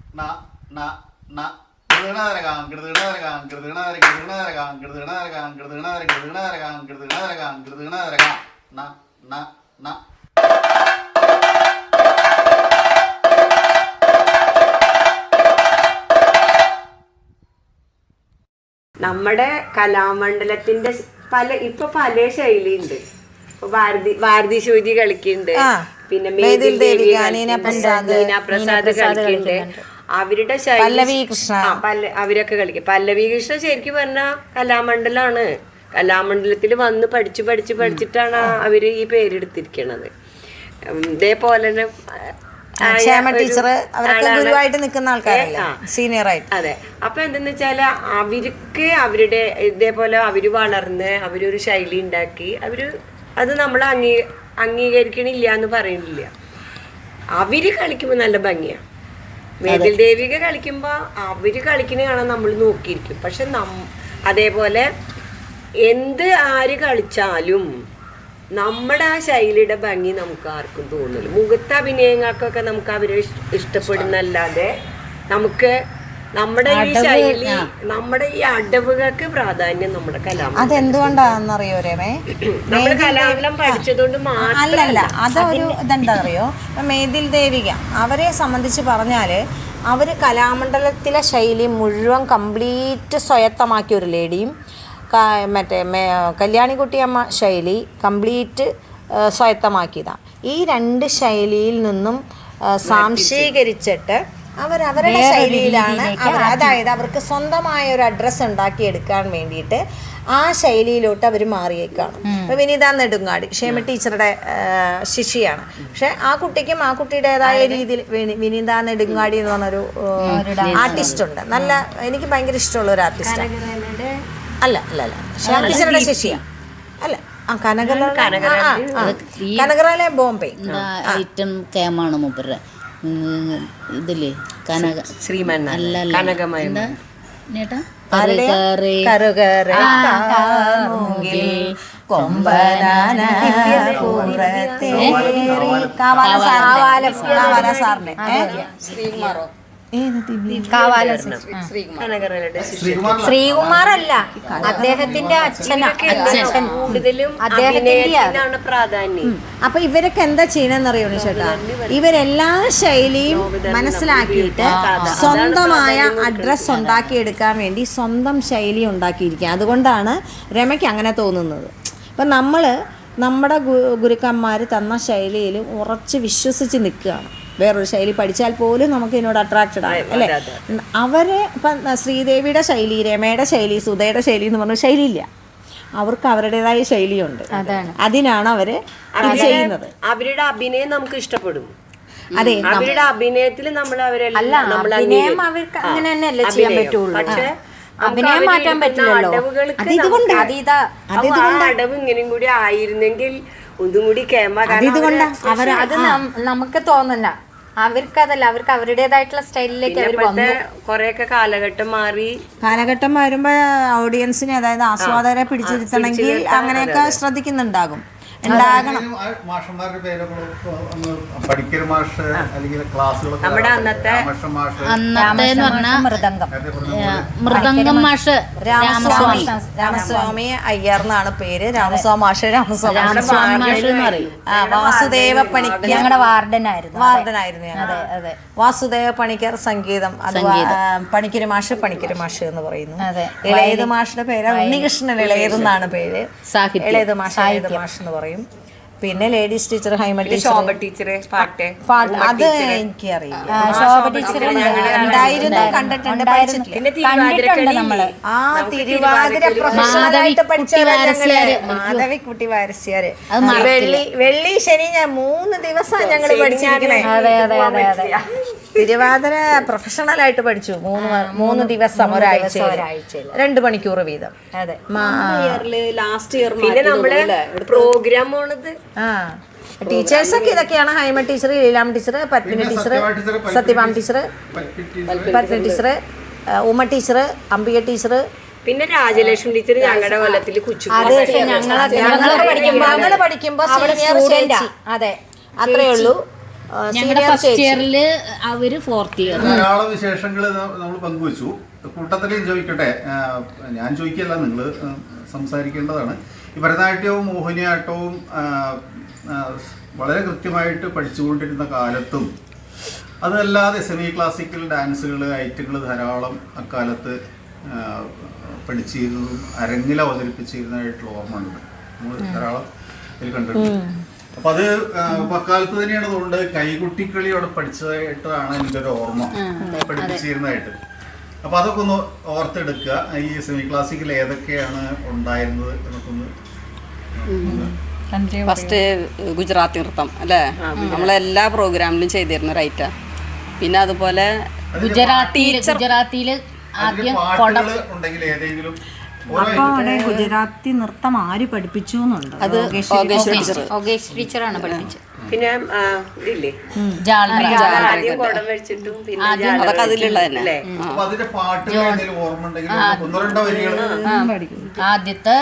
നമ്മുടെ കലാമണ്ഡലത്തിന്റെ പല ശൈലിയുണ്ട്. ഭാരതി ശോജി കളിക്കുന്നുണ്ട്, പിന്നെ മേതിൽ ദേവി, പ്രസാദ് കളിക്കുന്നുണ്ട്. അവരുടെ അവരൊക്കെ കളിക്കും. പല്ലവി കൃഷ്ണ ശരിക്കും പറഞ്ഞാൽ കലാമണ്ഡലാണ്. കലാമണ്ഡലത്തിൽ വന്ന് പഠിച്ചിട്ടാണ് അവര് ഈ പേരെടുത്തിരിക്കണത്. ഇതേപോലെ തന്നെ അതെ. അപ്പൊ എന്തെന്ന് വെച്ചാല് അവർക്ക് അവരുടെ ഇതേപോലെ അവര് വളർന്ന് അവരൊരു ശൈലി ഉണ്ടാക്കി അത് നമ്മൾ അംഗീകരിക്കണില്ല എന്ന് പറയുന്നില്ല. അവര് കളിക്കുമ്പോ നല്ല ഭംഗിയാണ്. മേതിൽ ദേവിക കളിക്കുമ്പോ അവര് കളിക്കുന്ന കാണാൻ നമ്മൾ നോക്കിയിരിക്കും. പക്ഷെ അതേപോലെ ആര് കളിച്ചാലും നമ്മുടെ ആ ശൈലിയുടെ ഭംഗി നമുക്ക് ആർക്കും തോന്നില്ല. മുഖത്തെ അഭിനയങ്ങൾക്കൊക്കെ നമുക്ക് അവരെ ഇഷ്ടപ്പെടുന്നല്ലാതെ നമുക്ക് നമ്മുടെ ഈ ശൈലി, നമ്മുടെ ഈ അടവുകൾക്ക് പ്രാധാന്യം നമ്മുടെ കലാമണ്ഡലം. അതെന്തുകൊണ്ടാണെന്നറിയോ രമേ? നമ്മുടെ കലാമണ്ഡലം പഠിച്ചതുകൊണ്ട് അല്ലല്ല, അതൊരു ഇതെന്താ അറിയോ, മേതിൽ ദേവിക അവരെ സംബന്ധിച്ച് പറഞ്ഞാല് അവര് കലാമണ്ഡലത്തിലെ ശൈലി മുഴുവൻ കംപ്ലീറ്റ് സ്വയത്തമാക്കിയ ഒരു ലേഡിയും കല്യാണിക്കുട്ടിയമ്മ ശൈലി കംപ്ലീറ്റ് സ്വായത്തമാക്കിയതാണ്. ഈ രണ്ട് ശൈലിയിൽ നിന്നും സാംശീകരിച്ചിട്ട് അവരവരുടെ ശൈലിയിലാണ് അതായത് അവർക്ക് സ്വന്തമായ ഒരു അഡ്രസ്സ് ഉണ്ടാക്കിയെടുക്കാൻ വേണ്ടിയിട്ട് ആ ശൈലിയിലോട്ട് അവർ മാറിയേക്കാണ്. ഇപ്പൊ വിനീത നെടുങ്ങാടി ക്ഷേമ ടീച്ചറുടെ ശിഷ്യയാണ്. പക്ഷെ ആ കുട്ടിക്കും ആ കുട്ടിയുടേതായ രീതിയിൽ വിനീത നെടുങ്ങാടി എന്ന് പറഞ്ഞൊരു ആർട്ടിസ്റ്റ് ഉണ്ട്. നല്ല എനിക്ക് ഭയങ്കര ഇഷ്ടമുള്ള ഒരു ആർട്ടിസ്റ്റാണ്. അല്ല ക്ഷേമ ടീച്ചറുടെ ശിഷ്യ അല്ല കനകറാലെ ബോംബെ ഐറ്റം കേമാണ് മൂപ്പരുടെ ഇതില്ലേ ശ്രീമൻ ശ്രീകുമാർ അല്ല, അദ്ദേഹത്തിന്റെ അച്ഛൻ കൂടുതലും അദ്ദേഹത്തിന്റെ പ്രാധാന്യം. അപ്പൊ ഇവരൊക്കെ എന്താ ചെയ്യണമെന്നറിയോ ചേട്ടാ? ഇവരെല്ലാ ശൈലിയും മനസ്സിലാക്കിയിട്ട് സ്വന്തമായ അഡ്രസ് ഉണ്ടാക്കിയെടുക്കാൻ വേണ്ടി സ്വന്തം ശൈലി ഉണ്ടാക്കിയിരിക്കുക. അതുകൊണ്ടാണ് രമയ്ക്ക് അങ്ങനെ തോന്നുന്നത്. അപ്പം നമ്മുടെ ഗുരുക്കന്മാർ തന്ന ശൈലിയിൽ ഉറച്ച് വിശ്വസിച്ച് നിൽക്കുകയാണ്. വേറൊരു ശൈലി പഠിച്ചാൽ പോലും നമുക്ക് ഇതിനോട് അട്രാക്റ്റഡ് ആണ് അല്ലേ? അവരെ ഇപ്പം ശ്രീദേവിയുടെ ശൈലി, രമയുടെ ശൈലി, സുധയുടെ ശൈലി എന്ന് പറഞ്ഞ ശൈലിയില്ല. അവർക്ക് അവരുടേതായ ശൈലിയുണ്ട്. അതിനാണ് അവര് ഇത് ചെയ്യുന്നത്. അവരുടെ അഭിനയം നമുക്ക് ഇഷ്ടപ്പെടും. അതെ, അവരുടെ അഭിനയത്തിൽ നമ്മൾ അവരെല്ലാം അഭിനയം അവർക്ക് അങ്ങനെ തന്നെയല്ലേ ചെയ്യാൻ പറ്റുള്ളൂ. പക്ഷെ അഭിനയം മാറ്റാൻ പറ്റില്ലല്ലോ. അടവ് ഇങ്ങനെയും കൂടി ആയിരുന്നെങ്കിൽ ഒന്നും കൂടി അത് നമുക്ക് തോന്നില്ല. അവർക്കതല്ല, അവർക്ക് അവരുടേതായിട്ടുള്ള സ്റ്റൈലിലേക്ക് അവർ വന്നു. കുറെയൊക്കെ കാലഘട്ടം വരുമ്പോ ഓഡിയൻസിനെ, അതായത് ആസ്വാദകരെ പിടിച്ചിരുത്തണമെങ്കിൽ അങ്ങനെയൊക്കെ ശ്രദ്ധിക്കുന്നുണ്ടാകും. നമ്മുടെ അന്നത്തെ മൃദംഗം മാഷ് രാമസ്വാമി അയ്യർ എന്നാണ് പേര്. രാമസ്വാമി മാഷ് വാസുദേവ പണിക്കർ ഞങ്ങളുടെ വാർഡനായിരുന്നു. വാസുദേവ പണിക്കർ സംഗീതം, പണിക്കര് മാഷ് എന്ന് പറയുന്നു. ഇളയത് മാഷിന്റെ പേര് ഉണ്ണികൃഷ്ണൻ ഇളയതെന്നാണ് പേര്. ഇളയത് മാഷ് എന്ന് പറയും. പിന്നെ ലേഡീസ് ടീച്ചർ ഹൈമ ടീച്ചർ പാട്ട് അത് എനിക്കറിയില്ല. ശോഭ ടീച്ചർ ഉണ്ടായിരുന്നു, കണ്ടിട്ടുണ്ട്, പഠിച്ചിട്ടില്ല. നമ്മള് ആ തിരുവാതിര പ്രൊഫഷണലായിട്ട് പഠിച്ചവര് മാധവിക്കുട്ടി വാരസ്യാര്. വെള്ളി ശനി 3 ദിവസം ഞങ്ങൾ പഠിച്ചിരിക്കണേ. തിരുവാതിര പ്രൊഫഷണലായിട്ട് പഠിച്ചു 3 ദിവസം, ഒരാഴ്ച 2 മണിക്കൂർ വീതം. അതെ, ലാസ്റ്റ് ഇയർ പിന്നെ നമ്മള് പ്രോഗ്രാം പോണത് ടീച്ചേഴ്സൊക്കെ ഇതൊക്കെയാണ്. ഹൈമ ടീച്ചർ, ലീലാം ടീച്ചർ, പത്മിനി ടീച്ചർ, സത്യഭാം teacher, Padmini teacher, Umma teacher, Ambika teacher, പിന്നെ രാജലക്ഷ്മി ടീച്ചർ ഞങ്ങളുടെ കൊല്ലത്തിൽ ഞങ്ങള് പഠിക്കുമ്പോ അതെ അത്രേ ഉള്ളൂ. ഞങ്ങളുടെ ഫസ്റ്റ് ഇയറില് അവര് 4th ഇയർ. ധാരാളം വിശേഷങ്ങൾ നമ്മൾ പങ്കുവച്ചു. കൂട്ടത്തിൽ ചോദിക്കട്ടെ, ഞാൻ ചോദിക്കല്ല, നിങ്ങൾ സംസാരിക്കേണ്ടതാണ്. ഈ ഭരതനാട്യവും മോഹിനിയാട്ടവും വളരെ കൃത്യമായിട്ട് പഠിച്ചുകൊണ്ടിരുന്ന കാലത്തും അതല്ലാതെ സെമി ക്ലാസിക്കൽ ഡാൻസുകൾ ഐറ്റങ്ങൾ ധാരാളം അക്കാലത്ത് പഠിച്ചിരുന്നതും അരങ്ങിൽ അവതരിപ്പിച്ചിരുന്നതായിട്ടുള്ള ഓർമ്മയുണ്ട്. നമ്മൾ ധാരാളം ഇതിൽ കണ്ടിട്ടുണ്ട്. അപ്പം അത് അക്കാലത്ത് തന്നെയാണ്. അതുകൊണ്ട് കൈകുട്ടിക്കളി അവിടെ പഠിച്ചതായിട്ടാണ് എൻ്റെ ഒരു ഓർമ്മ, പഠിപ്പിച്ചിരുന്നതായിട്ട്. അപ്പം അതൊക്കെ ഒന്ന് ഓർത്തെടുക്കുക. ഈ സെമി ക്ലാസിക്കൽ ഏതൊക്കെയാണ് ഉണ്ടായിരുന്നത് എന്നൊക്കെ ഒന്ന്. ഫസ്റ്റ് ഗുജറാത്തി നൃത്തം അല്ലേ, നമ്മളെല്ലാ പ്രോഗ്രാമിലും ചെയ്തിരുന്ന ഒരു ഐറ്റാ. പിന്നെ അതുപോലെ ഗുജറാത്തിയില് ആദ്യം പാട്ടുകൾ ഉണ്ടെങ്കിൽ ഏതെങ്കിലും അപ്പൊ അവിടെ ഗുജറാത്തി നൃത്തം ആര് പഠിപ്പിച്ചു എന്നുണ്ട്? അത് ഓഗേഷ് ടീച്ചറാണ് പഠിപ്പിച്ചത്. പിന്നെ ഇതില്ലേ ആദ്യം കുടം വെച്ചിട്ടും പിന്നെ അതൊക്കെ അതിലുള്ള തന്നെ. അപ്പൊ അതിന്റെ പാട്ടുകൾ ഏതെങ്കിലും ഓർമ്മ ഉണ്ടെങ്കിൽ ഒന്നോ രണ്ടോ വരികൾ. ആദ്യത്തെ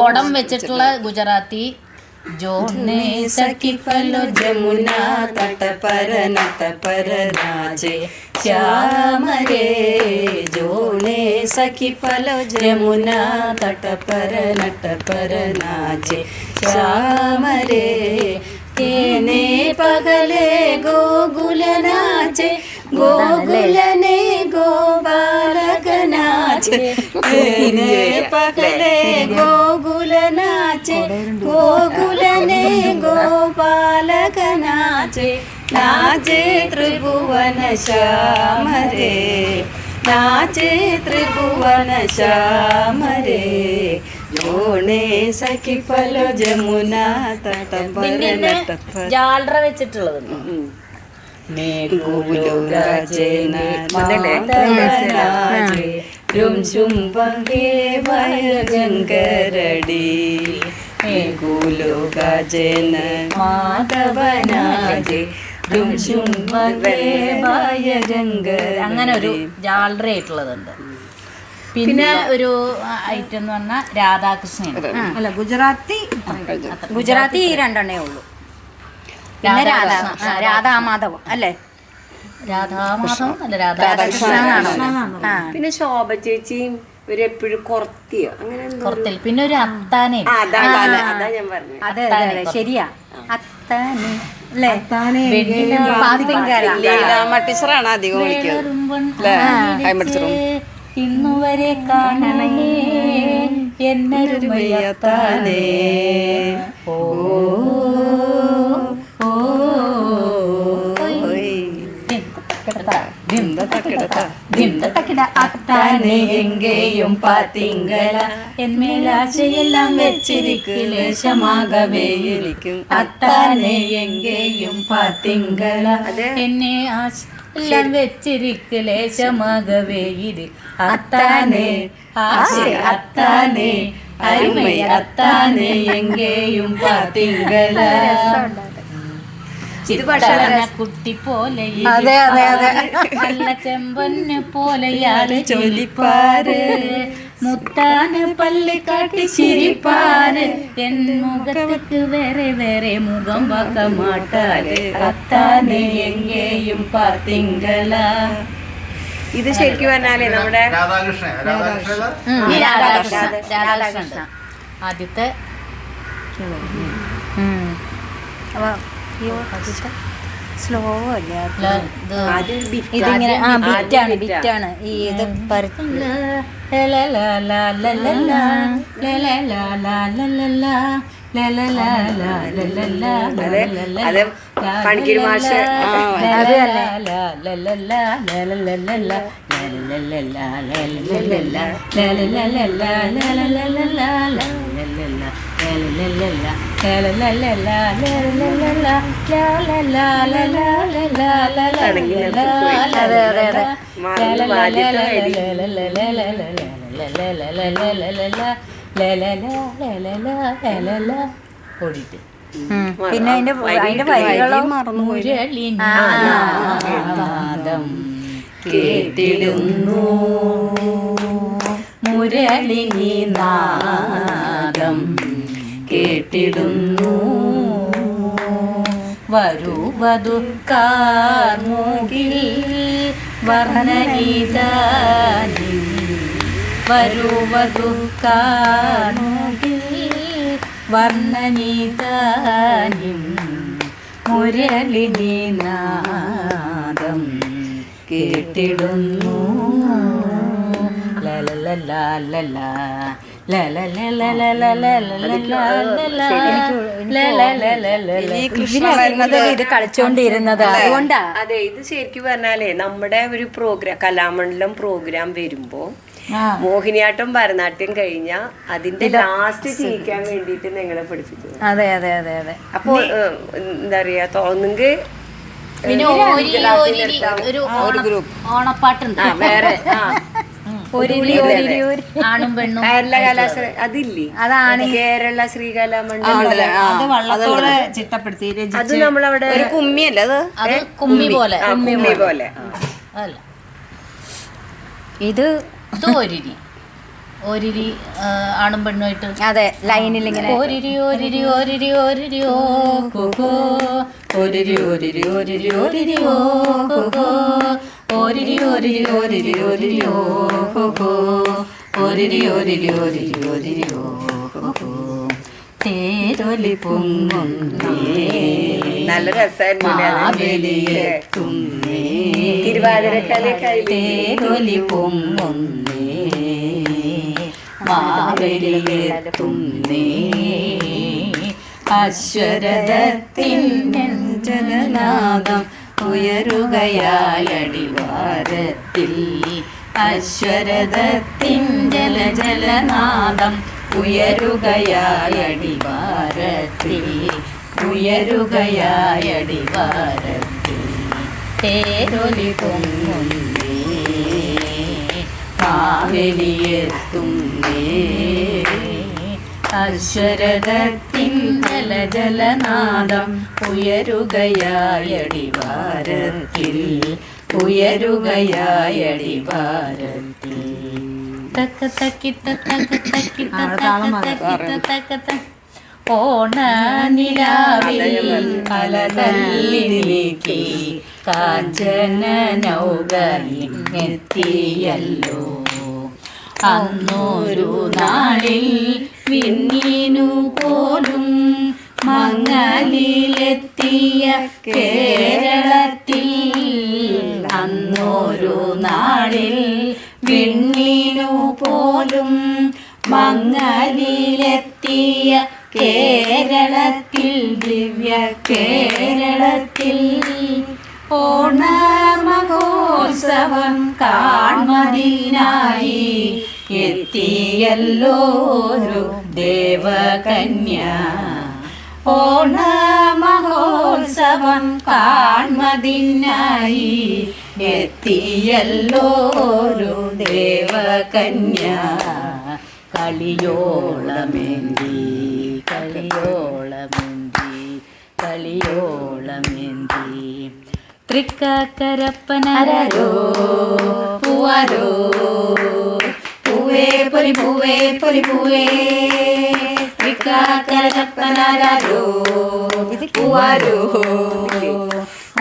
കുടം വെച്ചിട്ടുള്ള ഗുജറാത്തി जोने सखी फलो जमुना तट पर नट पर नाचे श्याम रे जोने सखी फलो जमुना तट पर नट पर नाचे श्याम रे तेने पगले गोकुल नाचे गोकुलने गोपालक नाचे तेने पगले गोकुल नाचे गोकुलने गोपालक नाचे नाचे त्रिभुवन श्याम रे नाचे त्रिभुवन श्याम रे जोने सखി ഫലോ ജമുന ജാലറ വെച്ചിട്ടുള്ളത് അങ്ങനെ ഒരു ജാലറ ആയിട്ടുള്ളതുണ്ട്. പിന്നെ ഒരു ഐറ്റം എന്ന് പറഞ്ഞാൽ രാധാകൃഷ്ണൻ. അല്ല, ഗുജറാത്തി ഈ രണ്ടെണ്ണേ ഉള്ളൂ. പിന്നെ രാധാമാധവം അല്ലേ? രാധാമാധവം അല്ല, രാധാകൃഷ്ണനാണ്. പിന്നെ ശോഭ ചേച്ചിയും ഇവരെപ്പോഴും കുറത്തിയോ അങ്ങനെ പുറത്തിൽ. പിന്നെ ഒരു അത്താനെ, അതാ ഞാൻ പറഞ്ഞത്. അതെ അതെ ശരിയാ, അത്താനെ അല്ലേ? ടീച്ചറാണ് അധികം വിളിക്കുന്നത് അല്ലേ? ഇന്നുവരെ കാണണേ എന്നൊരുമയത്താനേ ഓ ഓ അത്താനെ എങ്കേയും പാത്തിങ്കല എന്മേലാശയെല്ലാം വെച്ചിരിക്കും അത്താനെ എങ്കേയും പാത്തിങ്കല എന്നെ എല്ലാം വെച്ചിരിക്കലേശമാകവേയിര് അത്താനെ ആശ അത്താനെ അരുമൈ അത്താനെ എങ്കേയും പാത്തിങ്കല കുട്ടി പോലെ നല്ല ചെമ്പന് പോലെയാല് ചൊല്ലിപ്പാര് മുത്താന് പല്ല് കാട്ടി ചിരിപ്പാര് എൻ മുഖത്തേക്ക് വേറെ വേറെ മുഖം വാക്ക മാട്ടാര് അത്താനെ എങ്കേയും പാത്തിങ്കല. ഇത് ശരിക്കും പറഞ്ഞാലേ നമ്മുടെ രാധാകൃഷ്ണൻ ആദ്യത്തെ സ്ലോ അല്ലേ? ഇതിങ്ങനെ ബിറ്റാണ് ഈ ഇത് അതെ പണിക്കര് മാഷ് ഓടിട്ട് പിന്നെ അതിന്റെ വരികളോ മുരളിനാദം കേട്ടിടുന്നു മുരളിനി നാദം കേട്ടിടുന്നു വരൂ വധുക്കാർമുകിൽ വർണ്ണനീതാനിൽ വരൂ വധുക്കാർമുകിൽ വർണ്ണനീതാനിൽ മുരളിനീനാദം കേട്ടിടുന്നു ലലലലലല ഇത് കളിച്ചോണ്ടിരുന്നത് അതുകൊണ്ടാ. അതെ, ഇത് ശരിക്കും പറഞ്ഞാലേ നമ്മുടെ ഒരു പ്രോഗ്രാം കലാമണ്ഡലം പ്രോഗ്രാം വരുമ്പോ മോഹിനിയാട്ടം ഭരതനാട്യം കഴിഞ്ഞ അതിന്റെ ലാസ്റ്റ് ചെയ്യിക്കാൻ വേണ്ടിട്ട് നിങ്ങളെ പഠിപ്പിച്ചു. അതെ അതെ അതെ അതെ. അപ്പൊ എന്താ പറയാ, തോന്നുന്നെങ്കിൽ പിന്നെ ഒരു ഓണപ്പാട്ടുണ്ട് വേറെ ആണും പെണ്ണും കേരള കലാശ്രീ അതില്ലേ, അതാണ് കേരള ശ്രീകലാമണ്ഡലം. അത് വള്ളത്തോള് ചിട്ടപ്പെടുത്തി അത് നമ്മളവിടെ ഒരു കുമ്മിയല്ലേ അത്? അത് കുമ്മി പോലെ കുമ്മി പോലെ. അല്ല, ഇത് ഒരിരി ഒരിരി ആണും പെണ്ണുമായിട്ട് അതെ ലൈനിൽ ഇങ്ങനെ ഒരിരി ഒരിരി ഒരിരി ഒരിരി ഓ കുകോ ഒരിരി ഒരിരി ഒരിരി ഒരിരി ഓ കുകോ ഒരിരി ഒരിരി ഒരിരി ഒരിരി ഓ കുകോ ഒരിരി ഒരിരി ഒരിരി ഒരിരി ഓ കുകോ തേരൊലി പൊങ്ങുന്നേ നല്ല രസമായിരുന്നില്ലേ തിരുവാതിരക്കളി തേരൊലി പൊങ്ങുന്നേ മാവേലിയെത്തുന്നേ അശ്വരഥത്തിൻ ജലനാദം ഉയരുകയായടിവാരത്തിൽ അശ്വരഥത്തിൻ ജലനാദം ഉയരുകയായടിവാരത്തിൽ ഉയരുകയായടിവാരത്തിൽ തേരൊലി പൊങ്ങുന്നേ മാവേലിയെത്തുന്നേ അശ്വരഥത്തിൻ ജലനാദം ഉയരുകയായടിവാരത്തിൽ ഉയരുകയായടിവാരത്തിൽ തക്ക തക്കിത്ത തക്ക തക്കിത്ത തക്ക ഓണനിലാവിൽ അലതല്ലിലേക്ക് കാഞ്ചന നൗകയിൽ എത്തിയല്ലോ അന്നൊരു നാളിൽ വിണ്ണീനു പോലും മങ്ങലിലെത്തിയ കേരളത്തിൽ അന്നൊരു നാളിൽ വിണ്ണീനു പോലും മങ്ങലിലെത്തിയ കേരളത്തിൽ ദിവ്യ കേരളത്തിൽ ഓണമഹോത്സവം കാൺമതിനായി എത്തിയല്ലോ ഒരു ദേവകന്യ ഓണമഹോത്സവം കാൺമതിനായി എത്തിയല്ലോ ഒരു ദേവകന്യ കളിയോളമേന്തി കളിയോളമേന്തി കളിയോളമേന്തി തൃക്കരപ്പനരോ പൂവാരോ പൂവേ പൊലി പൂവേ പൊലി പൂവേ തൃക്കരപ്പനരോ പൂവാരോ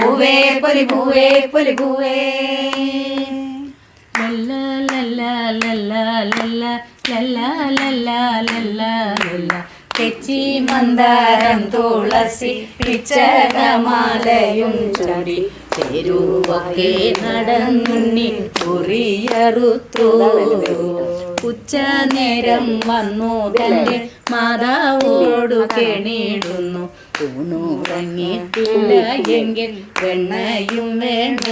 പൂവേ പൊലി പൂവേ പൊലി പൂവേ ലല്ല ലല്ല ലല്ല ലല്ല ലല്ല ലല്ല ലല്ല ലല്ല തെച്ചി മന്ദാരം തുളസി പിച്ചകമാലയും ചൂടി തെരുവൊക്കെ നടന്നുണ്ണി കുറിയറുത്തു ഉച്ച നേരം വന്നു തന്റെ മാതാവോടു കെണിയിടുന്നു ഊണുറങ്ങിയിട്ടില്ല എങ്കിൽ വെണ്ണയും വേണ്ട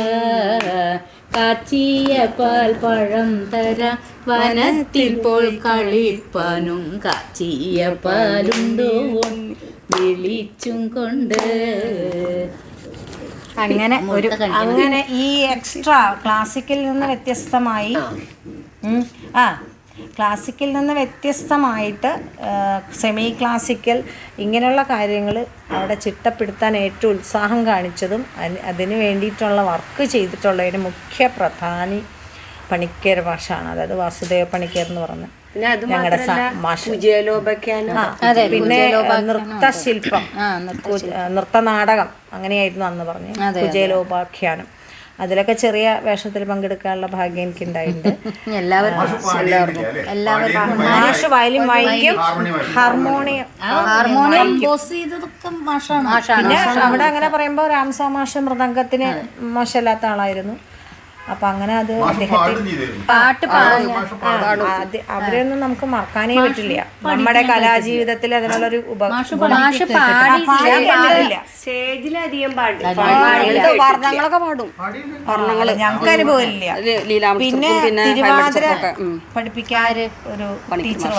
കാച്ചിയ പാൽ പഴം തരാം വനത്തിൽ പോയി കളിപ്പാനും കാച്ചിയ പാലുണ്ടോ വിളിച്ചും കൊണ്ട് അങ്ങനെ ഒരു അങ്ങനെ ഈ എക്സ്ട്രാ ക്ലാസിക്കിൽ നിന്ന് വ്യത്യസ്തമായി ക്ലാസിക്കിൽ നിന്ന് വ്യത്യസ്തമായിട്ട് സെമി ക്ലാസിക്കൽ ഇങ്ങനെയുള്ള കാര്യങ്ങൾ അവിടെ ചിട്ടപ്പെടുത്താൻ ഏറ്റവും ഉത്സാഹം കാണിച്ചതും അതിന് വേണ്ടിയിട്ടുള്ള വർക്ക് ചെയ്തിട്ടുള്ളതിന് മുഖ്യ പ്രധാനി പണിക്കർ മാഷാണ്. അതായത് വാസുദേവ പണിക്കർ എന്ന് പറഞ്ഞ പിന്നെ അത് മാത്രമല്ല കുചേലോപാഖ്യാനം, പിന്നെ നൃത്തശില്പം, നൃത്തനാടകം, അങ്ങനെയായിരുന്നു അന്ന് പറഞ്ഞു, കുചേലോപാഖ്യാനം. അതിലൊക്കെ ചെറിയ വേഷത്തിൽ പങ്കെടുക്കാനുള്ള ഭാഗ്യം എനിക്ക് ഉണ്ടായിട്ടുണ്ട്. മാഷ് വയലിൻ വായിക്കും, ഹാർമോണിയം. പിന്നെ അവിടെ അങ്ങനെ പറയുമ്പോൾ രാംസാ മാഷ് മൃദംഗത്തിന് മോശമില്ലാത്ത ആളായിരുന്നു. അപ്പൊ അങ്ങനെ അത് അവരെയൊന്നും നമുക്ക് മറക്കാനേ പറ്റില്ല. നമ്മുടെ കലാജീവിതത്തിൽ അതിനുള്ളൊരു സ്റ്റേജിലധികം വർണ്ണങ്ങളൊക്കെ പാടും. വർണ്ണങ്ങള് ഞങ്ങൾക്ക് അനുഭവമില്ല. പിന്നെ തിരുവാതിര പഠിപ്പിക്കാൻ ഒരു ടീച്ചർ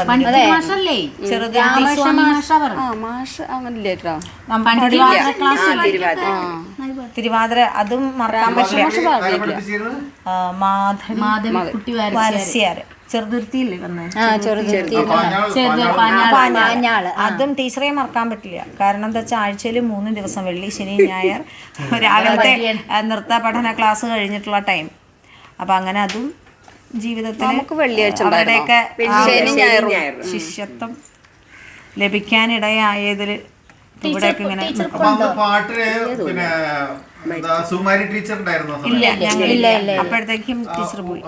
തിരുവാതിര, അതും മറക്കാൻ പറ്റില്ല. വാരസ്യാര് ചെറുതുരുത്തിയില്ലേ വന്നേ, അതും ടീച്ചറെ മറക്കാൻ പറ്റില്ല. കാരണം എന്താ വെച്ചാൽ ആഴ്ചയിൽ 3 ദിവസം, വെള്ളി, ശനി, ഞായർ രാവിലത്തെ നൃത്ത പഠന ക്ലാസ് കഴിഞ്ഞിട്ടുള്ള ടൈം. അപ്പൊ അങ്ങനെ അതും ജീവിതത്തിൽ അവരുടെയൊക്കെ ശിഷ്യത്വം ലഭിക്കാനിടയായതിൽ ഇവിടെയൊക്കെ ഇങ്ങനെ പാട്ടിന് പിന്നെ സുമാരി ടീച്ചർ ഉണ്ടായിരുന്നു. അപ്പോഴത്തേക്കും ടീച്ചർ പോയി.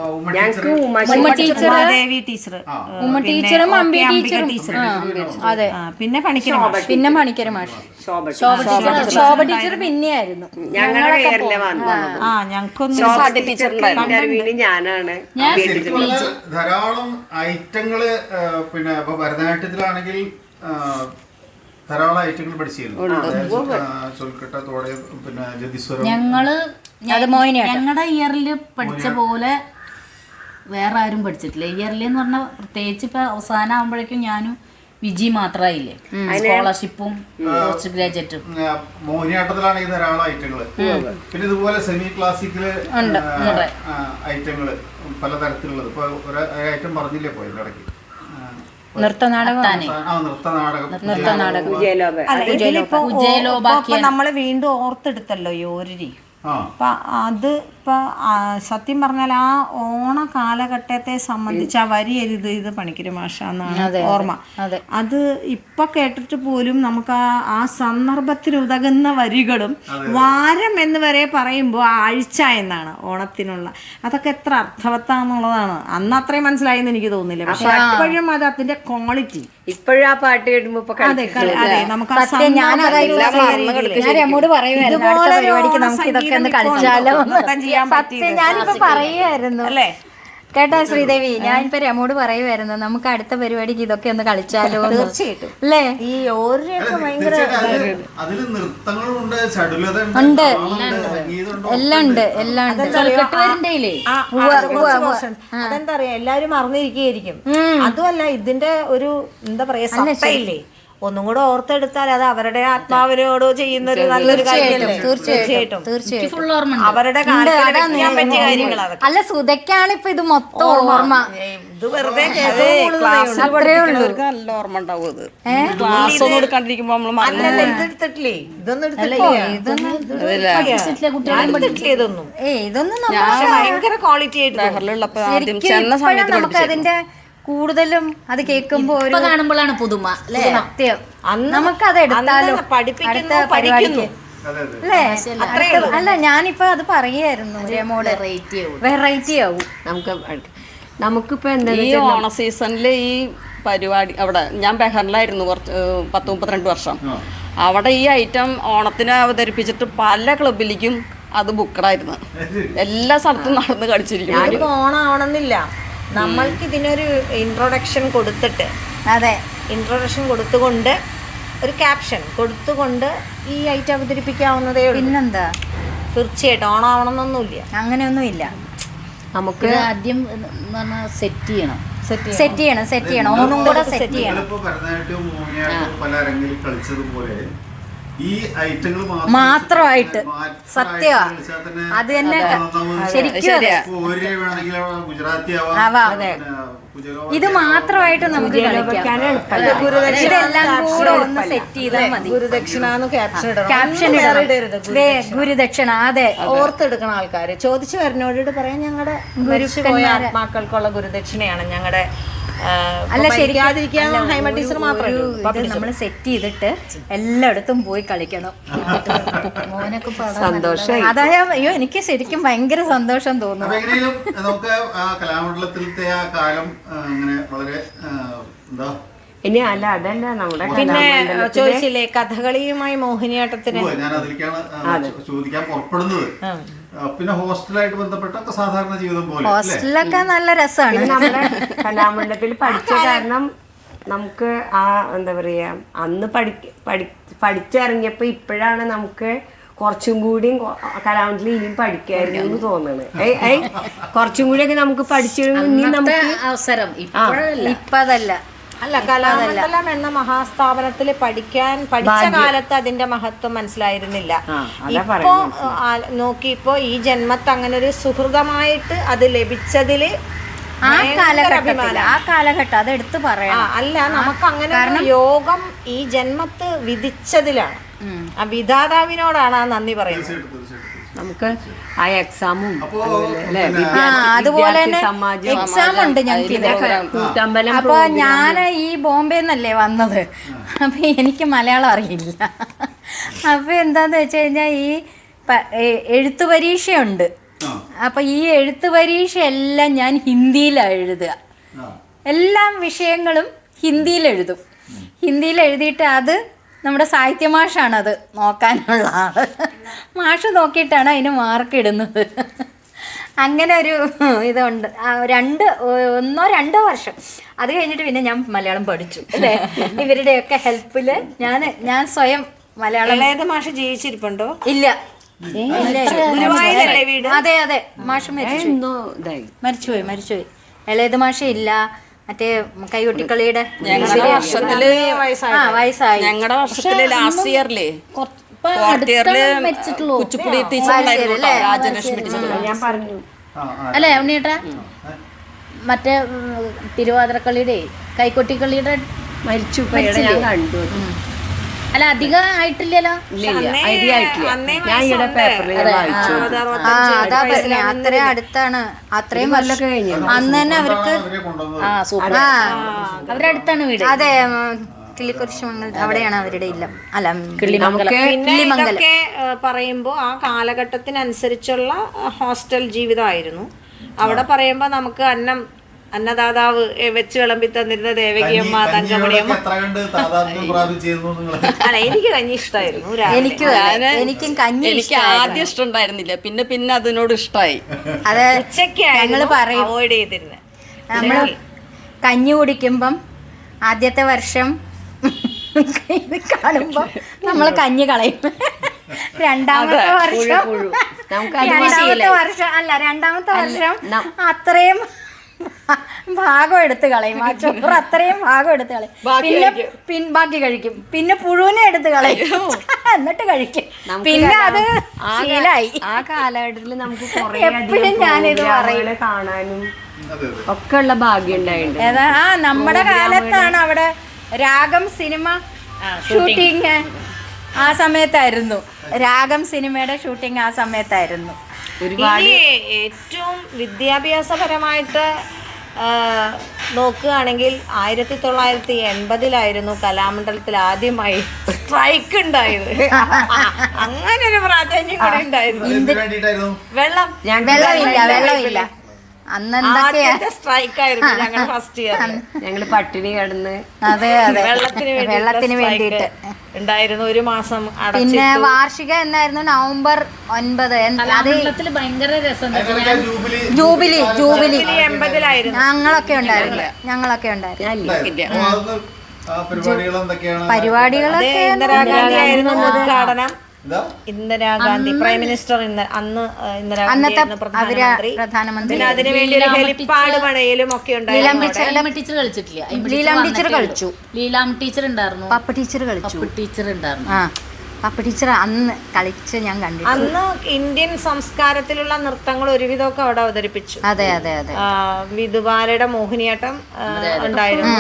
ദേവി ടീച്ചർ, ഉമ്മ ടീച്ചറും അമ്പി ടീച്ചറും. അതെ, പിന്നെ പണിക്കര മാഷ്, ശോഭ ടീച്ചർ പിന്നെയായിരുന്നു ഞാനാണ്. ധാരാളം ഐറ്റങ്ങള് പിന്നെ ഇപ്പൊ ഭരതനാട്യത്തിലാണെങ്കിൽ ധാരാളം ഐറ്റങ്ങൾ പഠിച്ചിരുന്നു. ചൊൽക്കട്ട, തോടെ, പിന്നെ ജതിസ്വരം. ഞങ്ങളുടെ ഇയറിൽ പഠിച്ച പോലെ വേറെ ആരും പഠിച്ചിട്ടില്ല. ഇയറിൽ എന്ന് പറഞ്ഞാൽ പ്രത്യേകിച്ച് ഇപ്പൊ അവസാനം ആകുമ്പോഴേക്കും ഞാനും വിജി മാത്രമായില്ലേ, സ്കോളർഷിപ്പും പോസ്റ്റ് ഗ്രാജുവേറ്റും. മോഹിനിയാട്ടത്തിലാണെങ്കിൽ ധാരാളം ഐറ്റങ്ങള്, പിന്നെ ഇതുപോലെ സെമി ക്ലാസിക്കല് ഐറ്റങ്ങള് പലതരത്തിലുള്ളത്. ഇപ്പൊ ഒരു ഐറ്റം പറഞ്ഞില്ലേ പോയി ഇടയ്ക്ക്, നമ്മള് വീണ്ടും ഓർത്തെടുത്തല്ലോ യോരി. അപ്പൊ അത് ഇപ്പൊ സത്യം പറഞ്ഞാൽ ആ ഓണ കാലഘട്ടത്തെ സംബന്ധിച്ച് ആ വരി ഇത് പണിക്കര് മാഷ എന്നാണ് ഓർമ്മ. അത് ഇപ്പൊ കേട്ടിട്ട് പോലും നമുക്ക് ആ സന്ദർഭത്തിന് ഉതകുന്ന വരികളും വാരം എന്ന് വരെ പറയുമ്പോൾ ആഴ്ച എന്നാണ് ഓണത്തിനുള്ള. അതൊക്കെ എത്ര അർത്ഥവത്താന്നുള്ളതാണ്. അന്ന് അത്രയും മനസ്സിലായെന്ന് എനിക്ക് തോന്നുന്നില്ല. പക്ഷെ അപ്പോഴും അത് അതിന്റെ ക്വാളിറ്റി ഇപ്പോഴും ആ പാട്ട് കേൾക്കുമ്പോ അതെ നമുക്ക് ഞാനിപ്പോ പറയുമായിരുന്നു അല്ലേ കേട്ടോ ശ്രീദേവി, ഞാനിപ്പോ രമോട് പറയുമായിരുന്നു നമുക്ക് അടുത്ത പരിപാടിക്ക് ഇതൊക്കെ ഒന്ന് കളിച്ചാലോ. തീർച്ചയായിട്ടും അല്ലേ, ഈ ഓരോക്കെ ഭയങ്കര ഉണ്ട്, എല്ലാം ഉണ്ട്, എല്ലാം ഉണ്ട്. അതെന്താ പറയാ, എല്ലാരും മറന്നിരിക്കുകയായിരിക്കും. അതുമല്ല ഇതിന്റെ ഒരു എന്താ പറയാ സത്തയില്ലേ, ഒന്നും കൂടെ ഓർത്തെടുത്താൽ അത് അവരുടെ ആത്മാവിനോട് ചെയ്യുന്ന ഒരു നല്ലൊരു കാര്യമല്ലേ. തീർച്ചയായിട്ടും അവരുടെ പറ്റിയ കാര്യങ്ങൾ. അല്ല, സുധയ്ക്കാണ് ഇപ്പൊ ഇത് മൊത്തം ഓർമ്മ. ഇത് വെറുതെ നല്ല ഓർമ്മ ഉണ്ടാവും. ക്ലാസ് ഒന്നും എടുക്കാണ്ടിരിക്കുമ്പോ നമ്മള് ഇതെടുത്തിട്ടില്ലേ, ഇതൊന്നും ഇതൊന്നും ഭയങ്കര ക്വാളിറ്റി ആയിട്ട് നമുക്ക് അതിന്റെ കൂടുതലും അത് കേൾക്കുമ്പോ കാണുമ്പോഴാണ് പുതുമ. സത്യം, നമുക്കത് എടുത്താലോ പഠിപ്പിക്കുന്നു, പഠിക്കുന്നു. അല്ല, ഞാനിപ്പോ അത് പറയായിരുന്നു രമോട്, വെറൈറ്റി ആവും നമുക്കിപ്പോ ഈ ഓണ സീസണില് ഈ പരിപാടി അവിടെ ഞാൻ ബെഹറിലായിരുന്നു കുറച്ച് 10-32 വർഷം. അവിടെ ഈ ഐറ്റം ഓണത്തിന് അവതരിപ്പിച്ചിട്ട് പല ക്ലബിലേക്കും അത് ബുക്കഡായിരുന്നു. എല്ലാ സ്ഥലത്തും നടന്ന് കളിച്ചിരിക്കുന്നു. ഞാനിപ്പോ ഓണാവണമെന്നില്ല, നമ്മൾക്ക് ഇതിനൊരു ഇൻട്രൊഡക്ഷൻ കൊടുത്തിട്ട്, അതെ, ഇൻട്രൊഡക്ഷൻ കൊടുത്തുകൊണ്ട് ഒരു ക്യാപ്ഷൻ കൊടുത്തുകൊണ്ട് ഈ ഐറ്റം അവതരിപ്പിക്കാവുന്നതേ ഉള്ളൂ. പിന്നെന്താ, തീർച്ചയായിട്ടും ഓണാവണമെന്നൊന്നുമില്ല, അങ്ങനെയൊന്നുമില്ല. നമുക്ക് ആദ്യം സെറ്റ് ചെയ്യണം ഒന്നും കൂടെ സെറ്റ് ചെയ്യണം. ഭരതനാട്യവും മോഹിനിയാട്ടവും പല അരങ്ങിൽ കളിച്ചതുപോലെ ഈ ഐറ്റങ്ങൾ മാത്രമായിട്ട് സത്യ അത് തന്നെ ശരിക്കും ഇത് മാത്രമായിട്ട് നമുക്ക് ഇതെല്ലാം കൂടെ ഒന്ന് സെറ്റ് ചെയ്താൽ മതി. ക്യാപ്ഷൻ ഗുരുദക്ഷിണ, അതെ, ഓർത്തെടുക്കണം ആൾക്കാര്. ചോദിച്ചു വരുന്നവരോട് പറയാൻ ഞങ്ങളുടെ ആത്മാക്കൾക്കുള്ള ഗുരുദക്ഷിണയാണ് ഞങ്ങളുടെ അല്ല ശരിക്കും ഹൈമ ടീച്ചർ മാത്രമേ നമ്മൾ സെറ്റ് ചെയ്തിട്ട് എല്ലായിടത്തും പോയി കളിക്കണം. മോനൊക്കെ സന്തോഷമായി. അതായത് അയ്യോ എനിക്ക് ശരിക്കും ഭയങ്കര സന്തോഷം തോന്നുന്നു. അപ്പൊ എങ്ങനെയും നമുക്ക് ആ കലാമണ്ഡലത്തിലത്തെ ആ കാലം അങ്ങനെ വളരെ എന്താ ഇനി അല്ല അതല്ല നമ്മുടെ പിന്നെ ചോദിച്ചില്ലേ കഥകളിയുമായി മോഹിനിയാട്ടത്തിന് ഞാൻ അതിലേക്കാണ് ചോദിക്കാൻ പുറപ്പെടുന്നത്. പിന്നെ ഹോസ്റ്റലായിട്ട് ബന്ധപ്പെട്ട സാധാരണ ജീവിതം പോലെ ഹോസ്റ്റലിലൊക്കെ നല്ല രസമാണ്. നമ്മുടെ കലാമണ്ഡലത്തിൽ പഠിച്ച കാരണം നമുക്ക് ആ എന്താ പറയാ അന്ന് പഠിച്ചിറങ്ങിയപ്പോ ഇപ്പോഴാണ് നമുക്ക് കുറച്ചും കൂടി കലാമണ്ഡലത്തിൽ ഇനിയും പഠിക്കായിരുന്നു എന്ന് തോന്നുന്നത്. കുറച്ചും കൂടിയൊക്കെ നമുക്ക് പഠിച്ചിരുന്നു നമുക്ക് അവസരം ഇപ്പൊ അതല്ല. അല്ല കലാമണ്ഡലം എന്ന മഹാസ്ഥാപനത്തിൽ പഠിച്ച കാലത്ത് അതിന്റെ മഹത്വം മനസ്സിലായിരുന്നില്ല. ഇപ്പോ നോക്കിയപ്പോ ഈ ജന്മത്ത് അങ്ങനെ ഒരു സുഹൃതമായിട്ട് അത് ലഭിച്ചതില് ആ കാലഘട്ടം അത് എടുത്തു പറയാം. അല്ല നമുക്ക് അങ്ങനെ ഒരു യോഗം ഈ ജന്മത്ത് വിധിച്ചതിലാണ്. ആ വിധാതാവിനോടാണ് ആ നന്ദി പറയുന്നത്. നമുക്ക് ആ എക്സാമും അതുപോലെ തന്നെ എക്സാം ഉണ്ട് ഞങ്ങൾക്ക്. അപ്പൊ ഞാൻ ഈ ബോംബെന്നല്ലേ വന്നത്. അപ്പൊ എനിക്ക് മലയാളം അറിയില്ല. അപ്പൊ എന്താന്ന് വെച്ച് കഴിഞ്ഞാൽ ഈ എഴുത്തു പരീക്ഷയുണ്ട്. അപ്പൊ ഈ എഴുത്തു പരീക്ഷ എല്ലാം ഞാൻ ഹിന്ദിയിലാണ് എഴുതുക. എല്ലാ വിഷയങ്ങളും ഹിന്ദിയിൽ എഴുതും. ഹിന്ദിയിൽ എഴുതിയിട്ട് അത് നമ്മുടെ സാഹിത്യ മാഷാണത് നോക്കാനുള്ള ആള്. മാഷ് നോക്കിയിട്ടാണ് അതിന് മാർക്ക് ഇടുന്നത്. അങ്ങനെ ഒരു ഇതുണ്ട്. 1-2 വർഷം അത് കഴിഞ്ഞിട്ട് പിന്നെ ഞാൻ മലയാളം പഠിച്ചു അല്ലേ. ഇവരുടെയൊക്കെ ഹെൽപ്പിൽ ഞാൻ സ്വയം മലയാളം. ഇളയത് മാഷ് ജീവിച്ചിരിപ്പുണ്ടോ? ഇല്ല. അതെ അതെ മാഷ് മരിച്ചുപോയി. ഇളയത് മാഷ ഇല്ല. മറ്റേ കൈകൊട്ടിക്കളിയുടെ വയസ്സായി. ഞങ്ങളുടെ വർഷത്തില് ലാസ്റ്റ് ഇയറില് കുച്ചിപ്പുടി ടീച്ചർ രാജലക്ഷ്മി ടീച്ചർ. ഞാൻ പറഞ്ഞു അല്ലേ ഉണ്ണിയേട്ടാ മറ്റേ തിരുവാതിരക്കളിയുടെ കൈകൊട്ടിക്കളിയുടെ മരിച്ചു ഞാൻ കണ്ടു. അല്ല അധികം ആയിട്ടില്ലല്ലോ. ഞാൻ ഇവിടെ പേപ്പറിൽ വായിച്ചു. അതാ പറഞ്ഞ അത്രയും അടുത്താണ്. അത്രയും വർഷം അന്ന് തന്നെ അവർക്ക് അവരുടെ അടുത്താണ് വീട്. അതെ കിള്ളിക്കുരിശുമംഗൽ അവിടെയാണ് അവരുടെ ഇല്ലം. അല്ല കിള്ളിമംഗലം പറയുമ്പോൾ ആ കാലഘട്ടത്തിനനുസരിച്ചുള്ള ഹോസ്റ്റൽ ജീവിതമായിരുന്നു. അവിടെ പറയുമ്പോ നമുക്ക് അന്നദാതാവ് വെച്ച് വിളമ്പി തന്നിരുന്ന ദേവകിയമ്മ തങ്കമണിയമ്മ. അല്ല എനിക്ക് കഞ്ഞി ഇഷ്ടമായിരുന്നു. എനിക്കും കഞ്ഞി എനിക്ക് ആദ്യം ഇഷ്ടമുണ്ടായിരുന്നില്ല. പിന്നെ അതിനോട് ഇഷ്ടമായി. അത് ഞങ്ങള് പറയും അവോയ്ഡ് ചെയ്തിരുന്നത്. നമ്മള് കഞ്ഞി കുടിക്കുമ്പം ആദ്യത്തെ വർഷം ഇത് കാണുമ്പോ നമ്മള് കഞ്ഞി കളയും. രണ്ടാമത്തെ വർഷം അത്രയും ഭാഗം എടുത്ത് കളയും. ആ ചോറ് അത്രയും ഭാഗം എടുത്ത് കളയും. പിന്നെ ബാക്കി കഴിക്കും. പിന്നെ പുഴുവിനെ എടുത്ത് കളയും. എന്നിട്ട് കഴിക്കും. പിന്നെ അത് ശീലായി. ആ കാലഘട്ടത്തിൽ നമുക്ക് എപ്പോഴും ഞാനിത് പറയും. കാണാനും ഒക്കെ ഉള്ള ഭാഗ്യം ഉണ്ടായിട്ടുണ്ട്. നമ്മുടെ കാലത്താണ് അവിടെ രാഗം സിനിമ ഷൂട്ടിങ് ആ സമയത്തായിരുന്നു. രാഗം സിനിമയുടെ ഷൂട്ടിങ് ആ സമയത്തായിരുന്നു. ഏറ്റവും വിദ്യാഭ്യാസപരമായിട്ട് നോക്കുകയാണെങ്കിൽ 1980-ലായിരുന്നു കലാമണ്ഡലത്തിൽ ആദ്യമായി സ്ട്രൈക്ക് ഉണ്ടായത്. അങ്ങനെ ഒരു പ്രാധാന്യം കൂടെ ഉണ്ടായിരുന്നു. വെള്ളമില്ല അന്ന് സ്ട്രൈക്ക് ആയിരുന്നു ഞങ്ങൾ ഫസ്റ്റ് ഇയർ. ഞങ്ങള് പട്ടിണി കിടന്ന് വെള്ളത്തിന് വേണ്ടിയിട്ട് ഉണ്ടായിരുന്നു 1 മാസം. പിന്നെ വാർഷിക എന്നായിരുന്നു നവംബർ 9. ഭയങ്കര രസം. ജൂബിലി 80-ലായിരുന്നു. ഞങ്ങളൊക്കെ ഉണ്ടായിരുന്നു. പരിപാടികളൊക്കെ ഇന്ദിരാഗാന്ധി ആയിരുന്നു ഉദ്ഘാടനം. Indira Gandhi prime minister. അന്ന് അന്നത്തെ പ്രധാനമന്ത്രി. പിന്നെ അതിനുവേണ്ടി ഒരു ഹെലിപ്പാഡ് പണിയിലും ഒക്കെ ഉണ്ടായിരുന്നു. ലീലാമ്മ ടീച്ചർ കളിച്ചിട്ടില്ല. ലീലാം ടീച്ചർ കളിച്ചു. ലീലാം ടീച്ചർ ഉണ്ടായിരുന്നു. പപ്പ ടീച്ചർ കളിച്ചു. ടീച്ചർ ഉണ്ടായിരുന്നു. പപ്പ ടീച്ചർ അന്ന് കളിച്ച് ഞാൻ കണ്ടു. അന്ന് ഇന്ത്യൻ സംസ്കാരത്തിലുള്ള നൃത്തങ്ങൾ ഒരുവിധമൊക്കെ അവിടെ അവതരിപ്പിച്ചു. അതെ വിധുബാലയുടെ മോഹിനിയാട്ടം ഉണ്ടായിരുന്നു.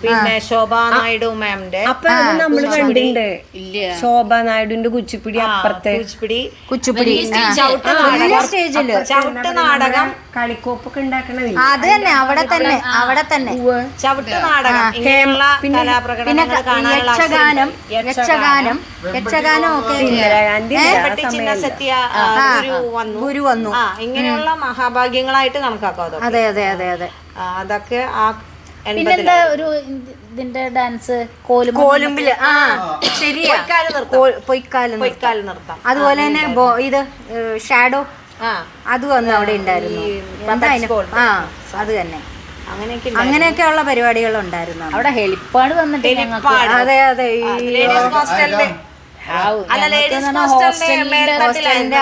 പിന്നെ ശോഭാ നായിഡു മാമിന്റെ അപ്പൊ അത് നമ്മള് കണ്ടിട്ടുണ്ട്. ശോഭ നായിഡുവിന്റെ കുച്ചിപ്പിടി അപ്പുറത്തെ കുച്ചിപ്പിടി ചവിട്ട് നാടകം കളിക്കോപ്പൊക്കെ ഉണ്ടാക്കണമില്ല. അത് തന്നെ അവിടെ തന്നെ ചവിട്ട് നാടകം ഇങ്ങനെയുള്ള കലാപ്രകടനങ്ങൾ കാണാനുള്ള യക്ഷഗാനം ഒക്കെ ഗുരു വന്നു ഇങ്ങനെയുള്ള മഹാഭാഗ്യങ്ങളായിട്ട് കണക്കാക്കും അതൊക്കെ. അതെ അതൊക്കെ പിന്നെന്താ ഒരു ഇതിന്റെ ഡാൻസ് കോലുമ്പില് ശരിയാ പൊയ്ക്കാല് നിർത്താം. അതുപോലെ തന്നെ ഇത് ഷാഡോ അതും അന്ന് അവിടെ ഉണ്ടായിരുന്നു. അത് തന്നെ അങ്ങനെയൊക്കെയുള്ള പരിപാടികൾ ഉണ്ടായിരുന്നു അവിടെ ഹെലിപ്പാഡ് വന്നിട്ട് ഞങ്ങൾക്ക് അതെ ലേഡീസ് ഹോസ്റ്റലിന്റെ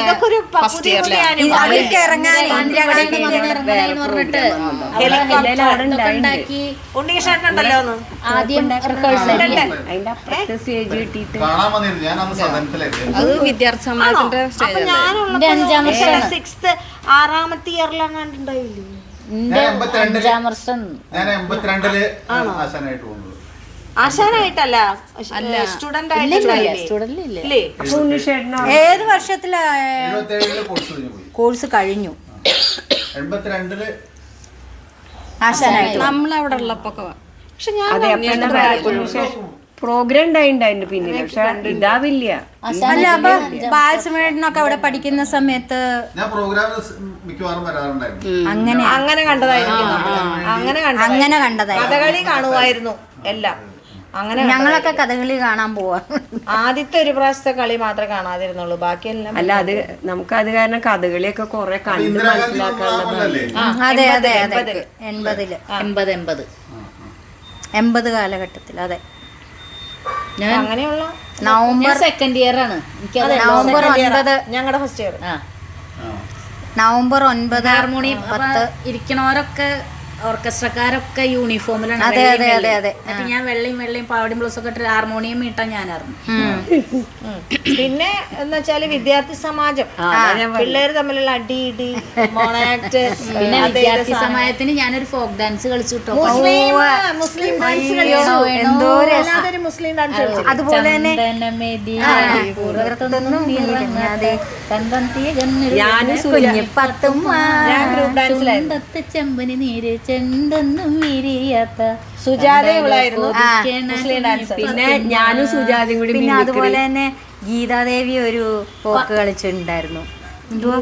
ഇതൊക്കെ ഒരു പുതിയ അവർക്ക് ഇറങ്ങാൻ ഉണ്ണീഷേട്ടനുണ്ടല്ലോ ആദ്യം അതിന്റെ അപ്പുറത്തെ സ്റ്റേജ് കിട്ടിയിട്ട് കാണാൻ വന്നിരുന്നു. ഞാൻ അന്ന് സദനത്തിലായിരുന്നു. അത് വിദ്യാർത്ഥി സമാജത്തിന്റെ ഞാനുള്ള 6th 6ാമത്തെ ഇയറിലാണ് കണ്ടിട്ടുണ്ടായില്ലേ. ഞാൻ 82 5-ാം വർഷം ഞാൻ 82 ആശാനായിട്ട് പോകുന്നത്. ആശാനായിട്ടല്ല, സ്റ്റുഡന്റ് ആയിട്ടില്ലേ? ഏത് വർഷത്തിലാ 77 കോഴ്സ് കഴിഞ്ഞു പോയി. കോഴ്സ് കഴിഞ്ഞു 82 ആശാനായിട്ട് നമ്മളവിടെ ഉള്ളപ്പോ പക്ഷെ ഞാൻ പ്രോഗ്രാം ഉണ്ടായിട്ടുണ്ട് പിന്നെ. പക്ഷെ ഇതാവില്ല. അല്ല അപ്പൊ ബാലസമ്മേളനമൊക്കെ അവിടെ പഠിക്കുന്ന സമയത്ത് ഞാൻ പ്രോഗ്രാമിൽ മിക്കവാറും വരാറുണ്ടായിരുന്നു. അങ്ങനെ കണ്ടതായിരിക്കും. അങ്ങനെ കണ്ടതായി കഥകളി കാണുമായിരുന്നു എല്ലാം. അങ്ങനെ ഞങ്ങളൊക്കെ കഥകളി കാണാൻ പോവാ. ആദ്യത്തെ ഒരു പ്രാവശ്യത്തെ കളി മാത്രമേ കാണാതിരുന്നുള്ളൂ, ബാക്കിയെല്ലാം അല്ല അത് നമുക്ക് അത് കാരണം കഥകളിയൊക്കെ കുറെ കണ്ട് മനസ്സിലാക്കാനുള്ളതാണ്. അതെ 80 കാലഘട്ടത്തിൽ. അതെ അങ്ങനെയുള്ള നവംബർ സെക്കൻഡ് ഇയർ ആണ് എനിക്ക്. നവംബർ 9 ഞങ്ങളുടെ ഫസ്റ്റ് ഇയർ. നവംബർ 9 ഹാർമോണിയം ഇരിക്കണവരൊക്കെ ഓർക്കസ്ട്രക്കാരൊക്കെ യൂണിഫോമിലാണ്. അതെ ഞാൻ വെള്ളയും പാവടിയും ബ്ലൗസ് ഒക്കെ ഇട്ട് ഹാർമോണിയം മീട്ടാൻ ഞാനായിരുന്നു. പിന്നെ എന്ന് വെച്ചാല് വിദ്യാർത്ഥി സമാജം, പിള്ളേര് തമ്മിലുള്ള അടി മോണാക്ട്. പിന്നെ വിദ്യാർത്ഥി സമാജത്തിന് ഞാനൊരു ഫോക്ക് ഡാൻസ് കളിച്ചു കിട്ടോ. മുസ്ലിം ഡാൻസ്. അതുപോലെ തന്നെ ഗ്രൂപ്പ് ഡാൻസിലായിരുന്നു. ചെമ്പനി നീര് ചെണ്ടൊന്നും വിരിയാത്ത സുജാതയുള്ളായിരുന്നു മുസ്ലിം ഡാൻസ്. പിന്നെ ഞാനും സുജാതയും കൂടി പിന്നെ അതുപോലെ തന്നെ ഗീതാദേവി ഒരു ഫോക്ക് കളിച്ചിട്ടുണ്ടായിരുന്നു. എന്തുവാ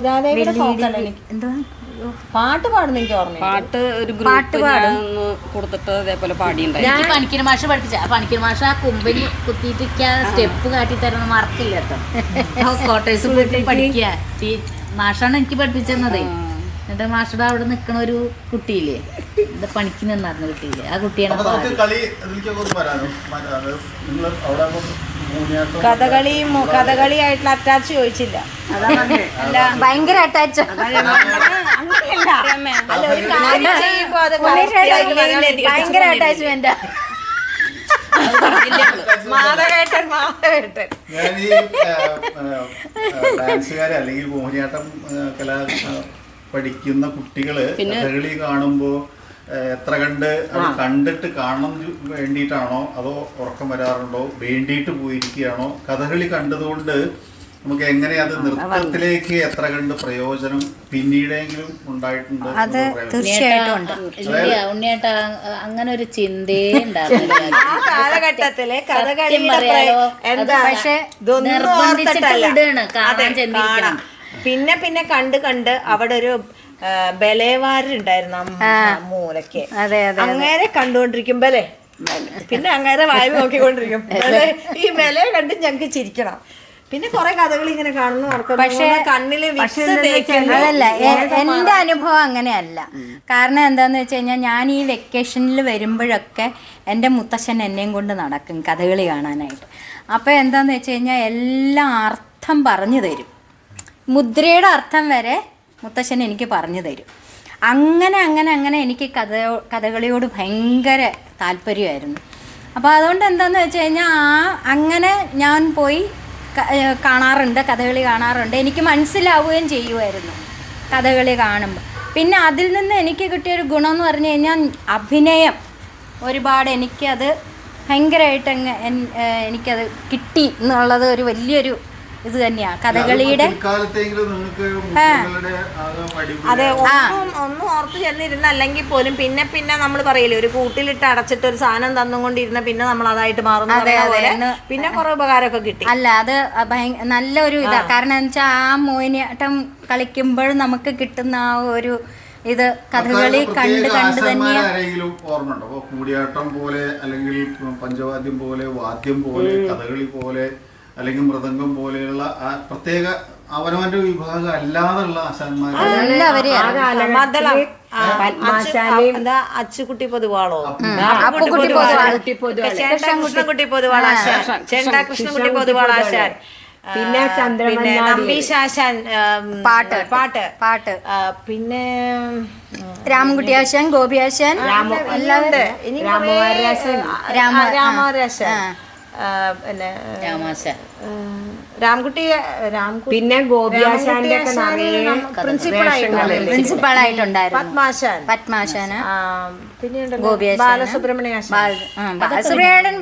പാട്ട് പാടുന്ന എനിക്ക് ഓർമ്മ. പാട്ട് ഒരു ഗ്രൂപ്പ് കൊടുത്തിട്ട് അതേപോലെ പാടിയുണ്ടായി. എനിക്ക് പണിക്കർ മാഷ് പഠിപ്പിച്ച പണിക്കർ മാഷ് ആ കുമ്പനി കുത്തിയിട്ട് സ്റ്റെപ്പ് കാട്ടി തരുന്ന മറക്കില്ല കേട്ടോ. കോട്ടേഴ്സ് പോയിട്ട് പഠിക്കുക. മാഷാണ് എനിക്ക് പഠിപ്പിച്ചെന്നതേ. എന്നിട്ട് മാഷയുടെ അവിടെ നിൽക്കണ ഒരു കുട്ടിയില്ലേ, എന്താ പണിക്ക് നിന്നാർന്ന കുട്ടിയില്ലേ, ആ കുട്ടിയാണ് കഥകളിയായിട്ടുള്ള അറ്റാച്ച് ചോദിച്ചില്ല. ഭയങ്കര അറ്റാച്ച്. ഭയങ്കര അറ്റാച്ച്മെന്റ്. ഞാൻ ഈ ഡാൻസുകാരെ അല്ലെങ്കിൽ മോഹിനിയാട്ടം കല പഠിക്കുന്ന കുട്ടികള് കഥകളി കാണുമ്പോ എത്ര കണ്ട് അത് കണ്ടിട്ട് കാണാൻ വേണ്ടിയിട്ടാണോ അതോ ഉറക്കം വരാറുണ്ടോ, വേണ്ടിയിട്ട് പോയിരിക്കുകയാണോ, കഥകളി കണ്ടതുകൊണ്ട് നമുക്ക് എങ്ങനെ അത് നൃത്തത്തിലേക്ക് എത്ര കണ്ട് പ്രയോജനം പിന്നീടെങ്കിലും ഉണ്ടായിട്ടുണ്ട്? അത് തീർച്ചയായിട്ടും ഉണ്ട്. ഉണ്ണിയേട്ട അങ്ങനെ ഒരു ചിന്തയേ ഉണ്ടായിരുന്നില്ല ആ കാലഘട്ടത്തിലെ പക്ഷെ പിന്നെ പിന്നെ കണ്ട് അവിടെ ഒരു ബലേവാരുണ്ടായിരുന്നു മൂലക്ക്. അങ്ങനെ കണ്ടുകൊണ്ടിരിക്കുമ്പോലേ പിന്നെ അങ്ങനെ വായു നോക്കിക്കൊണ്ടിരിക്കും. ഈ ബലയെ കണ്ട് ഞങ്ങക്ക് ചിരിക്കണം. പിന്നെ കുറെ കഥകൾ ഇങ്ങനെ കാണുന്നു. പക്ഷേ കണ്ണില് അതല്ല, എൻ്റെ അനുഭവം അങ്ങനെയല്ല. കാരണം എന്താന്ന് വെച്ച് കഴിഞ്ഞാൽ ഞാൻ ഈ വെക്കേഷനിൽ വരുമ്പോഴൊക്കെ എൻ്റെ മുത്തശ്ശൻ എന്നെയും കൊണ്ട് നടക്കും കഥകളി കാണാനായിട്ട്. അപ്പോൾ എന്താന്ന് വെച്ച് കഴിഞ്ഞാൽ എല്ലാം അർത്ഥം പറഞ്ഞു തരും. മുദ്രയുടെ അർത്ഥം വരെ മുത്തശ്ശൻ എനിക്ക് പറഞ്ഞു തരും. അങ്ങനെ എനിക്ക് കഥകളിയോട് ഭയങ്കര താല്പര്യമായിരുന്നു. അപ്പോൾ അതുകൊണ്ട് എന്താണെന്ന് വെച്ച് കഴിഞ്ഞാൽ അങ്ങനെ ഞാൻ പോയി കാണാറുണ്ട്, കഥകളി കാണാറുണ്ട്. എനിക്ക് മനസ്സിലാവുകയും ചെയ്യുമായിരുന്നു കഥകളി കാണുമ്പോൾ. പിന്നെ അതിൽ നിന്ന് എനിക്ക് കിട്ടിയൊരു ഗുണം എന്ന് പറഞ്ഞു കഴിഞ്ഞാൽ അഭിനയം ഒരുപാട് എനിക്കത് ഭയങ്കരമായിട്ട് എനിക്കത് കിട്ടി എന്നുള്ളത് ഒരു വലിയൊരു ഇത് തന്നെയാണ് കഥകളിയുടെ. അതെ, ഒന്നും ഓർത്ത് ചെന്നിരുന്ന അല്ലെങ്കിൽ പോലും പിന്നെ പിന്നെ നമ്മൾ പറയില്ലേ, ഒരു കൂട്ടിലിട്ട് അടച്ചിട്ട് ഒരു സാധനം തന്നുകൊണ്ടിരുന്ന പിന്നെ നമ്മൾ അതായിട്ട് മാറുന്ന പോലെ പിന്നെ കുറെ ഉപകാരമൊക്കെ കിട്ടി. അല്ല, അത് നല്ലൊരു ഇതാ. കാരണം എന്ന് വെച്ചാൽ ആ മോഹിനിയാട്ടം കളിക്കുമ്പോൾ നമുക്ക് കിട്ടുന്ന ആ ഒരു ഇത് കഥകളി കണ്ട് ആരെങ്കിലും ഓർമ്മയുണ്ടോ? അപ്പൊ കൂടിയാട്ടം പോലെ അല്ലെങ്കിൽ പഞ്ചവാദ്യം പോലെ വാദ്യം പോലെ കഥകളി പോലെ അല്ലെങ്കിൽ മൃദംഗം പോലെയുള്ള പ്രത്യേക അവനവന്റെ വിഭാഗം അല്ലാതുള്ള ആശാന്മാർ അച്ചുകുട്ടി പൊതുവാളോ, കൃഷ്ണൻകുട്ടി പൊതുവാൾ ആശാൻ, കൃഷ്ണൻകുട്ടി പൊതുവാൾ ആശാൻ, പിന്നെ നമ്പീശാശാൻ പാട്ട്, പിന്നെ രാമൻകുട്ടി ആശാൻ, ഗോപി ആശാൻ, രാമവാരാശാൻ, പിന്നെ രാംകുട്ടി, പിന്നെ ഗോപിയാശാന്റെ പ്രിൻസിപ്പളായിട്ടുണ്ടായിരുന്നു പത്മാശാൻ, പിന്നെ ബാലസുബ്രഹ്മണ്യൻ.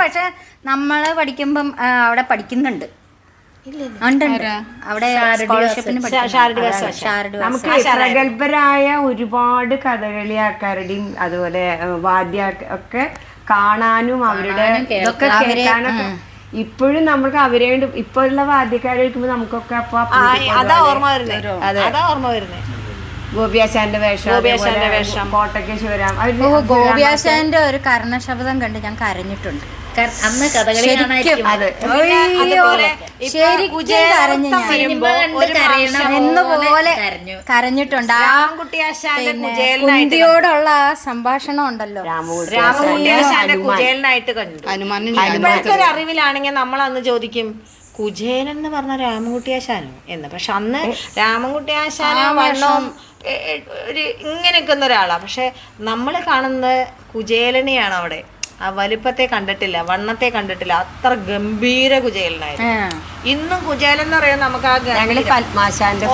പക്ഷെ നമ്മള് പഠിക്കുമ്പം അവിടെ പഠിക്കുന്നുണ്ട്, അവിടെ സ്കോളർഷിപ്പിന് നമുക്ക് പ്രഗത്ഭരായ ഒരുപാട് കഥകളി ആൾക്കാരുടെയും അതുപോലെ വാദ്യ ഒക്കെ കാണാനും അവരുടെ ഇതൊക്കെ കേൾക്കാനൊക്കെ ഇപ്പോഴും നമുക്ക് അവരെ ഇപ്പോഴുള്ള വാദ്യക്കാരെ കേൾക്കുമ്പോ നമുക്കൊക്കെ അതാ ഓർമ്മ വരുന്നേ. ഗോപിയാശാന്റെ വേഷം, കോട്ടയ്ക്ക് ശിവരാം. ഗോപിയാശാന്റെ ഒരു കർണശബ്ദം കണ്ട് ഞാൻ കരഞ്ഞിട്ടുണ്ട്. അന്ന് കഥകളി കരഞ്ഞിട്ടുണ്ട്. കുന്തിയോടുള്ള ആ സംഭാഷണം ഉണ്ടല്ലോ, രാമകുട്ടിയാശാന്റെ കുചേലനായിട്ട് കണ്ടു. ഇപ്പോഴത്തെ ഒരു അറിവിലാണെങ്കിൽ നമ്മൾ അന്ന് ചോദിക്കും കുചേലൻ എന്ന് പറഞ്ഞ രാമൻകുട്ടിയാശാനോ എന്ന്. പക്ഷെ അന്ന് രാമൻകുട്ടിയാശാനോ വണ്ണം ഒരു ഇങ്ങനെ നിൽക്കുന്ന ഒരാളാണ്. പക്ഷെ നമ്മൾ കാണുന്നത് കുചേലനെയാണ്. അവിടെ ആ വലിപ്പത്തെ കണ്ടിട്ടില്ല, വണ്ണത്തെ കണ്ടിട്ടില്ല. അത്ര ഗംഭീര കുചേലനായിരുന്നു. ഇന്നും കുചേലൻ എന്ന് പറയുന്നത് നമുക്ക് ആ പത്മാശാന്റെ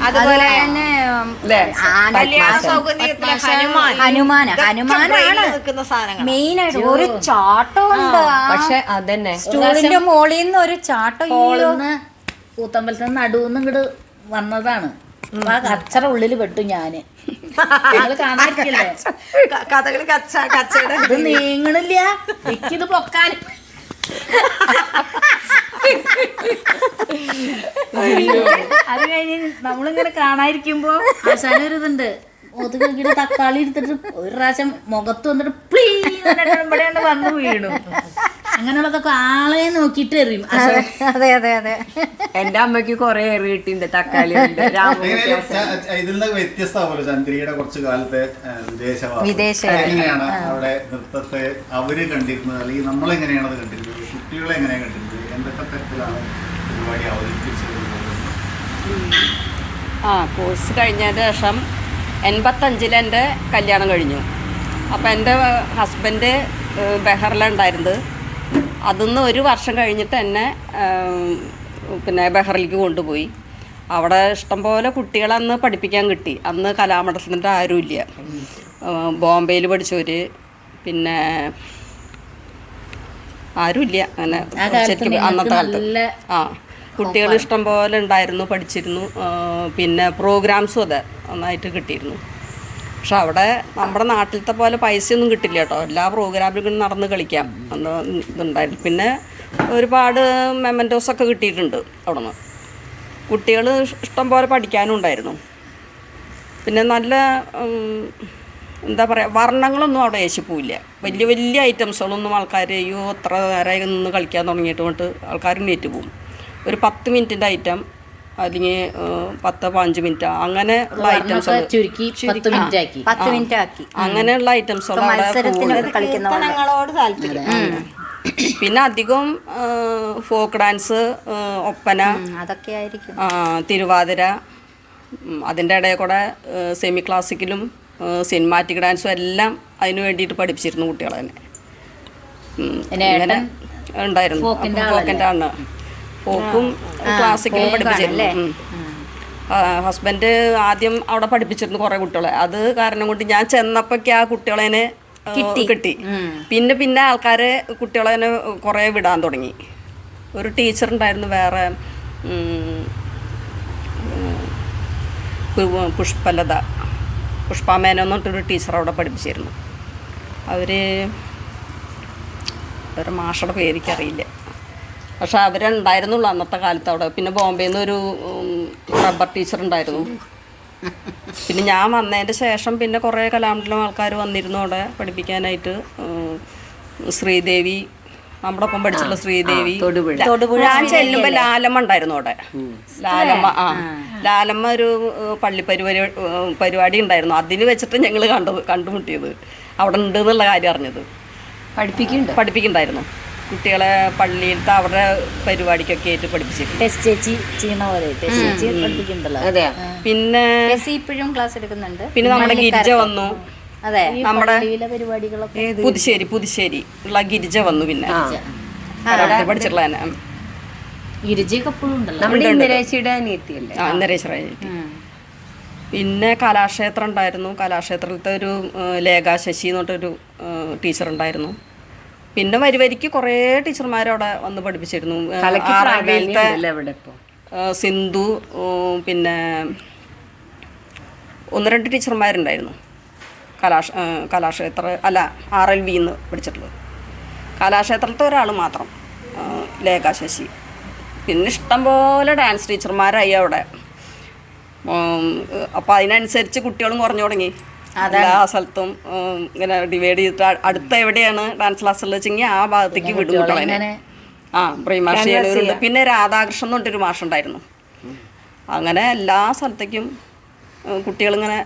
അതുപോലെ തന്നെ ഹനുമാനാണ് നിൽക്കുന്ന സാധനങ്ങൾ മെയിൻ ആയിട്ട്. ഒരു ചാട്ടമുണ്ട്, പക്ഷെ അതന്നെ സ്റ്റൂളിന്റെ മോളിൽ നിന്ന് ഒരു ചാട്ടം കൂത്തമ്പലത്തിൽ നിന്ന് നടുവെന്ന് ഇങ്ങോട്ട് വന്നതാണ്. ആ കച്ചറ ഉള്ളില് പെട്ടു ഞാന്. കാണാതിരിക്കല്ലേ കഥകളി കച്ചയുടെ ഇത് നീങ്ങണില്ല, എനിക്കിത് പൊക്കാൻ. അത് കഴിഞ്ഞ് നമ്മളിങ്ങനെ കാണാതിരിക്കുമ്പോ അവസാനം ഒരു ഇതുണ്ട്, ഒതുക്കിട്ട് തക്കാളി എടുത്തിട്ട് ഒരു പ്രാവശ്യം മുഖത്ത് വന്നിട്ട് പ്ലീവിടെ വന്ന് വീണു. അങ്ങനെയുള്ളതൊക്കെ ആളെ നോക്കിട്ട് എറിയും. അതെ അതെ അതെ. എന്റെ അമ്മയ്ക്ക് കൊറേ ഏറി കിട്ടിണ്ട് തക്കാളി. ഇതിൽ നിന്ന് വ്യത്യസ്തമാവുമല്ലോ ചന്ദ്രികയുടെ കുറച്ചു കാലത്തെ വിദേശവാസം. എങ്ങനെയാണ് അവിടെ നൃത്തത്തെ അവര് കണ്ടിരുന്നത്, അല്ലെങ്കിൽ നമ്മളെങ്ങനെയാണ് അത് കണ്ടിരുന്നത്, കുട്ടികളെ എങ്ങനെയാണ് കണ്ടിരുന്നത്, എന്തൊക്കെ തരത്തിലാണ് പരിപാടി അവതരിപ്പിച്ചത്? കോഴ്സ് കഴിഞ്ഞതിന് ശേഷം 85-ൽ എൻ്റെ കല്യാണം കഴിഞ്ഞു. അപ്പോൾ എൻ്റെ ഹസ്ബൻഡ് ബെഹറിലുണ്ടായിരുന്നത്. അതിന്ന് ഒരു വർഷം കഴിഞ്ഞിട്ട് എന്നെ പിന്നെ ബെഹറിലേക്ക് കൊണ്ടുപോയി. അവിടെ ഇഷ്ടംപോലെ കുട്ടികളന്ന് പഠിപ്പിക്കാൻ കിട്ടി. അന്ന് കലാമണ്ഡലത്തിൻ്റെ ആരുമില്ല. ബോംബെയിൽ പഠിച്ചവർ പിന്നെ ആരുമില്ല അങ്ങനെ ശരിക്കും അന്നത്തെ കാലത്ത്. കുട്ടികൾ ഇഷ്ടംപോലെ ഉണ്ടായിരുന്നു, പഠിച്ചിരുന്നു. പിന്നെ പ്രോഗ്രാംസും അതെ നന്നായിട്ട് കിട്ടിയിരുന്നു. പക്ഷെ അവിടെ നമ്മുടെ നാട്ടിലത്തെ പോലെ പൈസയൊന്നും കിട്ടില്ല കേട്ടോ. എല്ലാ പ്രോഗ്രാമിലും നടന്ന് കളിക്കാം അന്ന് ഇതുണ്ടായിരുന്നു. പിന്നെ ഒരുപാട് മെമൻറ്റോസൊക്കെ കിട്ടിയിട്ടുണ്ട് അവിടെ നിന്ന്. കുട്ടികൾ ഇഷ്ടംപോലെ പഠിക്കാനും ഉണ്ടായിരുന്നു. പിന്നെ നല്ല എന്താ പറയുക, വർണ്ണങ്ങളൊന്നും അവിടെ യേശിപ്പോവില്ല. വലിയ വലിയ ഐറ്റംസുകളൊന്നും ആൾക്കാർ അയ്യോ എത്ര നേരമായി നിന്ന് കളിക്കാൻ തുടങ്ങിയിട്ട് കൊണ്ട് ആൾക്കാർ നേറ്റ് പോകും. ഒരു 10 മിനിറ്റിൻ്റെ ഐറ്റം അല്ലെങ്കിൽ 10-15 മിനിറ്റ് അങ്ങനെ ഉള്ള ഐറ്റംസ് അങ്ങനെയുള്ള ഐറ്റംസുകൾ പിന്നെ അധികം ഫോക്ക് ഡാൻസ്, ഒപ്പന, അതൊക്കെ ആയിരിക്കും, തിരുവാതിര, അതിൻ്റെ ഇടയിൽ കൂടെ സെമി ക്ലാസിക്കലും സിനിമാറ്റിക് ഡാൻസും എല്ലാം അതിന് വേണ്ടിയിട്ട് പഠിപ്പിച്ചിരുന്നു കുട്ടികളെ തന്നെ. ഇങ്ങനെ ഉണ്ടായിരുന്നു. ഫോക്കിൻ്റെ ആണ്, ഫോക്കും ക്ലാസിക്കലും പഠിപ്പിച്ചിരുന്നു. ഹസ്ബൻഡ് ആദ്യം അവിടെ പഠിപ്പിച്ചിരുന്നു കുറേ കുട്ടികളെ. അത് കാരണം കൊണ്ട് ഞാൻ ചെന്നപ്പോഴേക്ക് ആ കുട്ടികളെ കിട്ടി. പിന്നെ പിന്നെ ആൾക്കാരെ കുട്ടികളെ കുറേ വിടാൻ തുടങ്ങി. ഒരു ടീച്ചറുണ്ടായിരുന്നു വേറെ, പുഷ്പമേനോ എന്ന് പറഞ്ഞിട്ടൊരു ടീച്ചർ അവിടെ പഠിപ്പിച്ചിരുന്നു. ഒരു മാഷയുടെ പേര് എനിക്കറിയില്ല. പക്ഷെ അവരുണ്ടായിരുന്നുള്ളൂ അന്നത്തെ കാലത്ത് അവിടെ. പിന്നെ ബോംബെയിൽ നിന്ന് ഒരു റബ്ബർ ടീച്ചർ ഉണ്ടായിരുന്നു. പിന്നെ ഞാൻ വന്നതിൻ്റെ ശേഷം പിന്നെ കുറേ കലാമണ്ഡലം ആൾക്കാർ വന്നിരുന്നു അവിടെ പഠിപ്പിക്കാനായിട്ട്. ശ്രീദേവി, നമ്മുടെ ഒപ്പം പഠിച്ചിട്ടുള്ള ശ്രീദേവി. തൊടുപുഴ ഞാൻ ചെല്ലുമ്പോൾ ലാലമ്മ ഉണ്ടായിരുന്നു അവിടെ. ലാലമ്മ ഒരു പരിപാടി ഉണ്ടായിരുന്നു. അതിന് വെച്ചിട്ട് ഞങ്ങൾ കണ്ടുമുട്ടിയത്, അവിടെ ഉണ്ട് എന്നുള്ള കാര്യം അറിഞ്ഞത്. പഠിപ്പിക്കുന്നുണ്ടായിരുന്നു കുട്ടികളെ പള്ളിയിലത്തെ അവരുടെ പരിപാടിക്കൊക്കെ ആയിട്ട് പഠിപ്പിച്ചിട്ടുണ്ട്. പിന്നെ ഇപ്പോഴും ക്ലാസ് എടുക്കുന്നുണ്ട്. പിന്നെ നമ്മുടെ ഗിരിജ വന്നു. അതെ, നമ്മുടെ പരിപാടികളൊക്കെ പുതുശ്ശേരി ഉള്ള ഗിരിജ വന്നു. പിന്നെ പഠിച്ചിട്ടുള്ള ഗിരിജയൊക്കെ എപ്പോഴും ഉണ്ടല്ലോ. നമ്മുടെ ഇന്ദിരേശിയുടെ അനിയത്തിയല്ലേ? പിന്നെ കലാക്ഷേത്രം ഉണ്ടായിരുന്നു. കലാക്ഷേത്രത്തിലത്തെ ഒരു ലേഖ ശശി എന്ന് പറഞ്ഞിട്ടൊരു ടീച്ചർ ഉണ്ടായിരുന്നു. പിന്നെ വരിക്ക് കുറേ ടീച്ചർമാരവിടെ വന്ന് പഠിപ്പിച്ചിരുന്നു. സിന്ധു, പിന്നെ 1-2 ടീച്ചർമാരുണ്ടായിരുന്നു. കലാക്ഷേത്ര അല്ല RLV എന്ന് പഠിച്ചിട്ടുള്ളത്. കലാക്ഷേത്രത്തിലത്തെ ഒരാൾ മാത്രം, ലേഖ ശശി. പിന്നെ ഇഷ്ടംപോലെ ഡാൻസ് ടീച്ചർമാരായി അവിടെ. അപ്പോൾ അതിനനുസരിച്ച് കുട്ടികളും കുറഞ്ഞു തുടങ്ങി. എല്ലാ സ്ഥലത്തും ഇങ്ങനെ ഡിവൈഡ് ചെയ്തിട്ട് അടുത്ത എവിടെയാണ് ഡാൻസ് ക്ലാസ്സുള്ളത് വെച്ചെങ്കിൽ ആ ഭാഗത്തേക്ക് വിടും കുട്ടികളെ. പ്രീമാഷ് ചെയ്യാനുണ്ട്. പിന്നെ രാധാകൃഷ്ണൻ എന്ന് പറഞ്ഞിട്ടൊരു മാഷുണ്ടായിരുന്നു. അങ്ങനെ എല്ലാ സ്ഥലത്തേക്കും കുട്ടികളിങ്ങനെ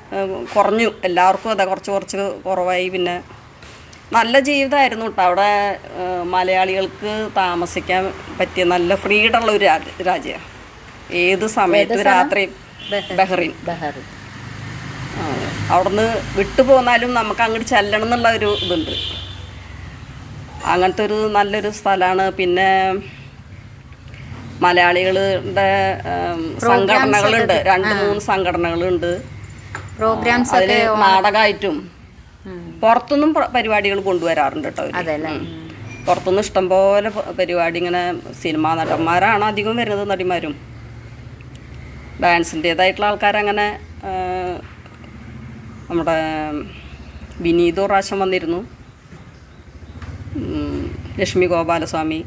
കുറഞ്ഞു. എല്ലാവർക്കും അതെ കുറച്ച് കുറവായി. പിന്നെ നല്ല ജീവിതമായിരുന്നു കേട്ടോ അവിടെ. മലയാളികൾക്ക് താമസിക്കാൻ പറ്റിയ നല്ല ഫ്രീഡമുള്ള ഒരു രാജ്യമാണ്. ഏത് സമയത്ത് രാത്രി ബഹ്റിൻ അവിടുന്ന് വിട്ടു പോന്നാലും നമുക്ക് അങ്ങോട്ട് ചെല്ലണം എന്നുള്ള ഒരു ഇതുണ്ട്. അങ്ങനത്തെ ഒരു നല്ലൊരു സ്ഥലമാണ്. പിന്നെ മലയാളികളുടെ സംഘടനകളുണ്ട്, 2-3 സംഘടനകളുണ്ട്. പ്രോഗ്രാംസ് അതിൽ നാടകമായിട്ടും പുറത്തുനിന്നും പരിപാടികൾ കൊണ്ടുവരാറുണ്ട് കേട്ടോ. പുറത്തുനിന്ന് ഇഷ്ടംപോലെ പരിപാടി, ഇങ്ങനെ സിനിമാ നടന്മാരാണ് അധികം വരുന്നത്, നടിമാരും. ഡാൻസിൻ്റേതായിട്ടുള്ള ആൾക്കാരങ്ങനെ നമ്മുടെ വിനീത് പ്രാവശ്യം വന്നിരുന്നു. ലക്ഷ്മി ഗോപാലസ്വാമി,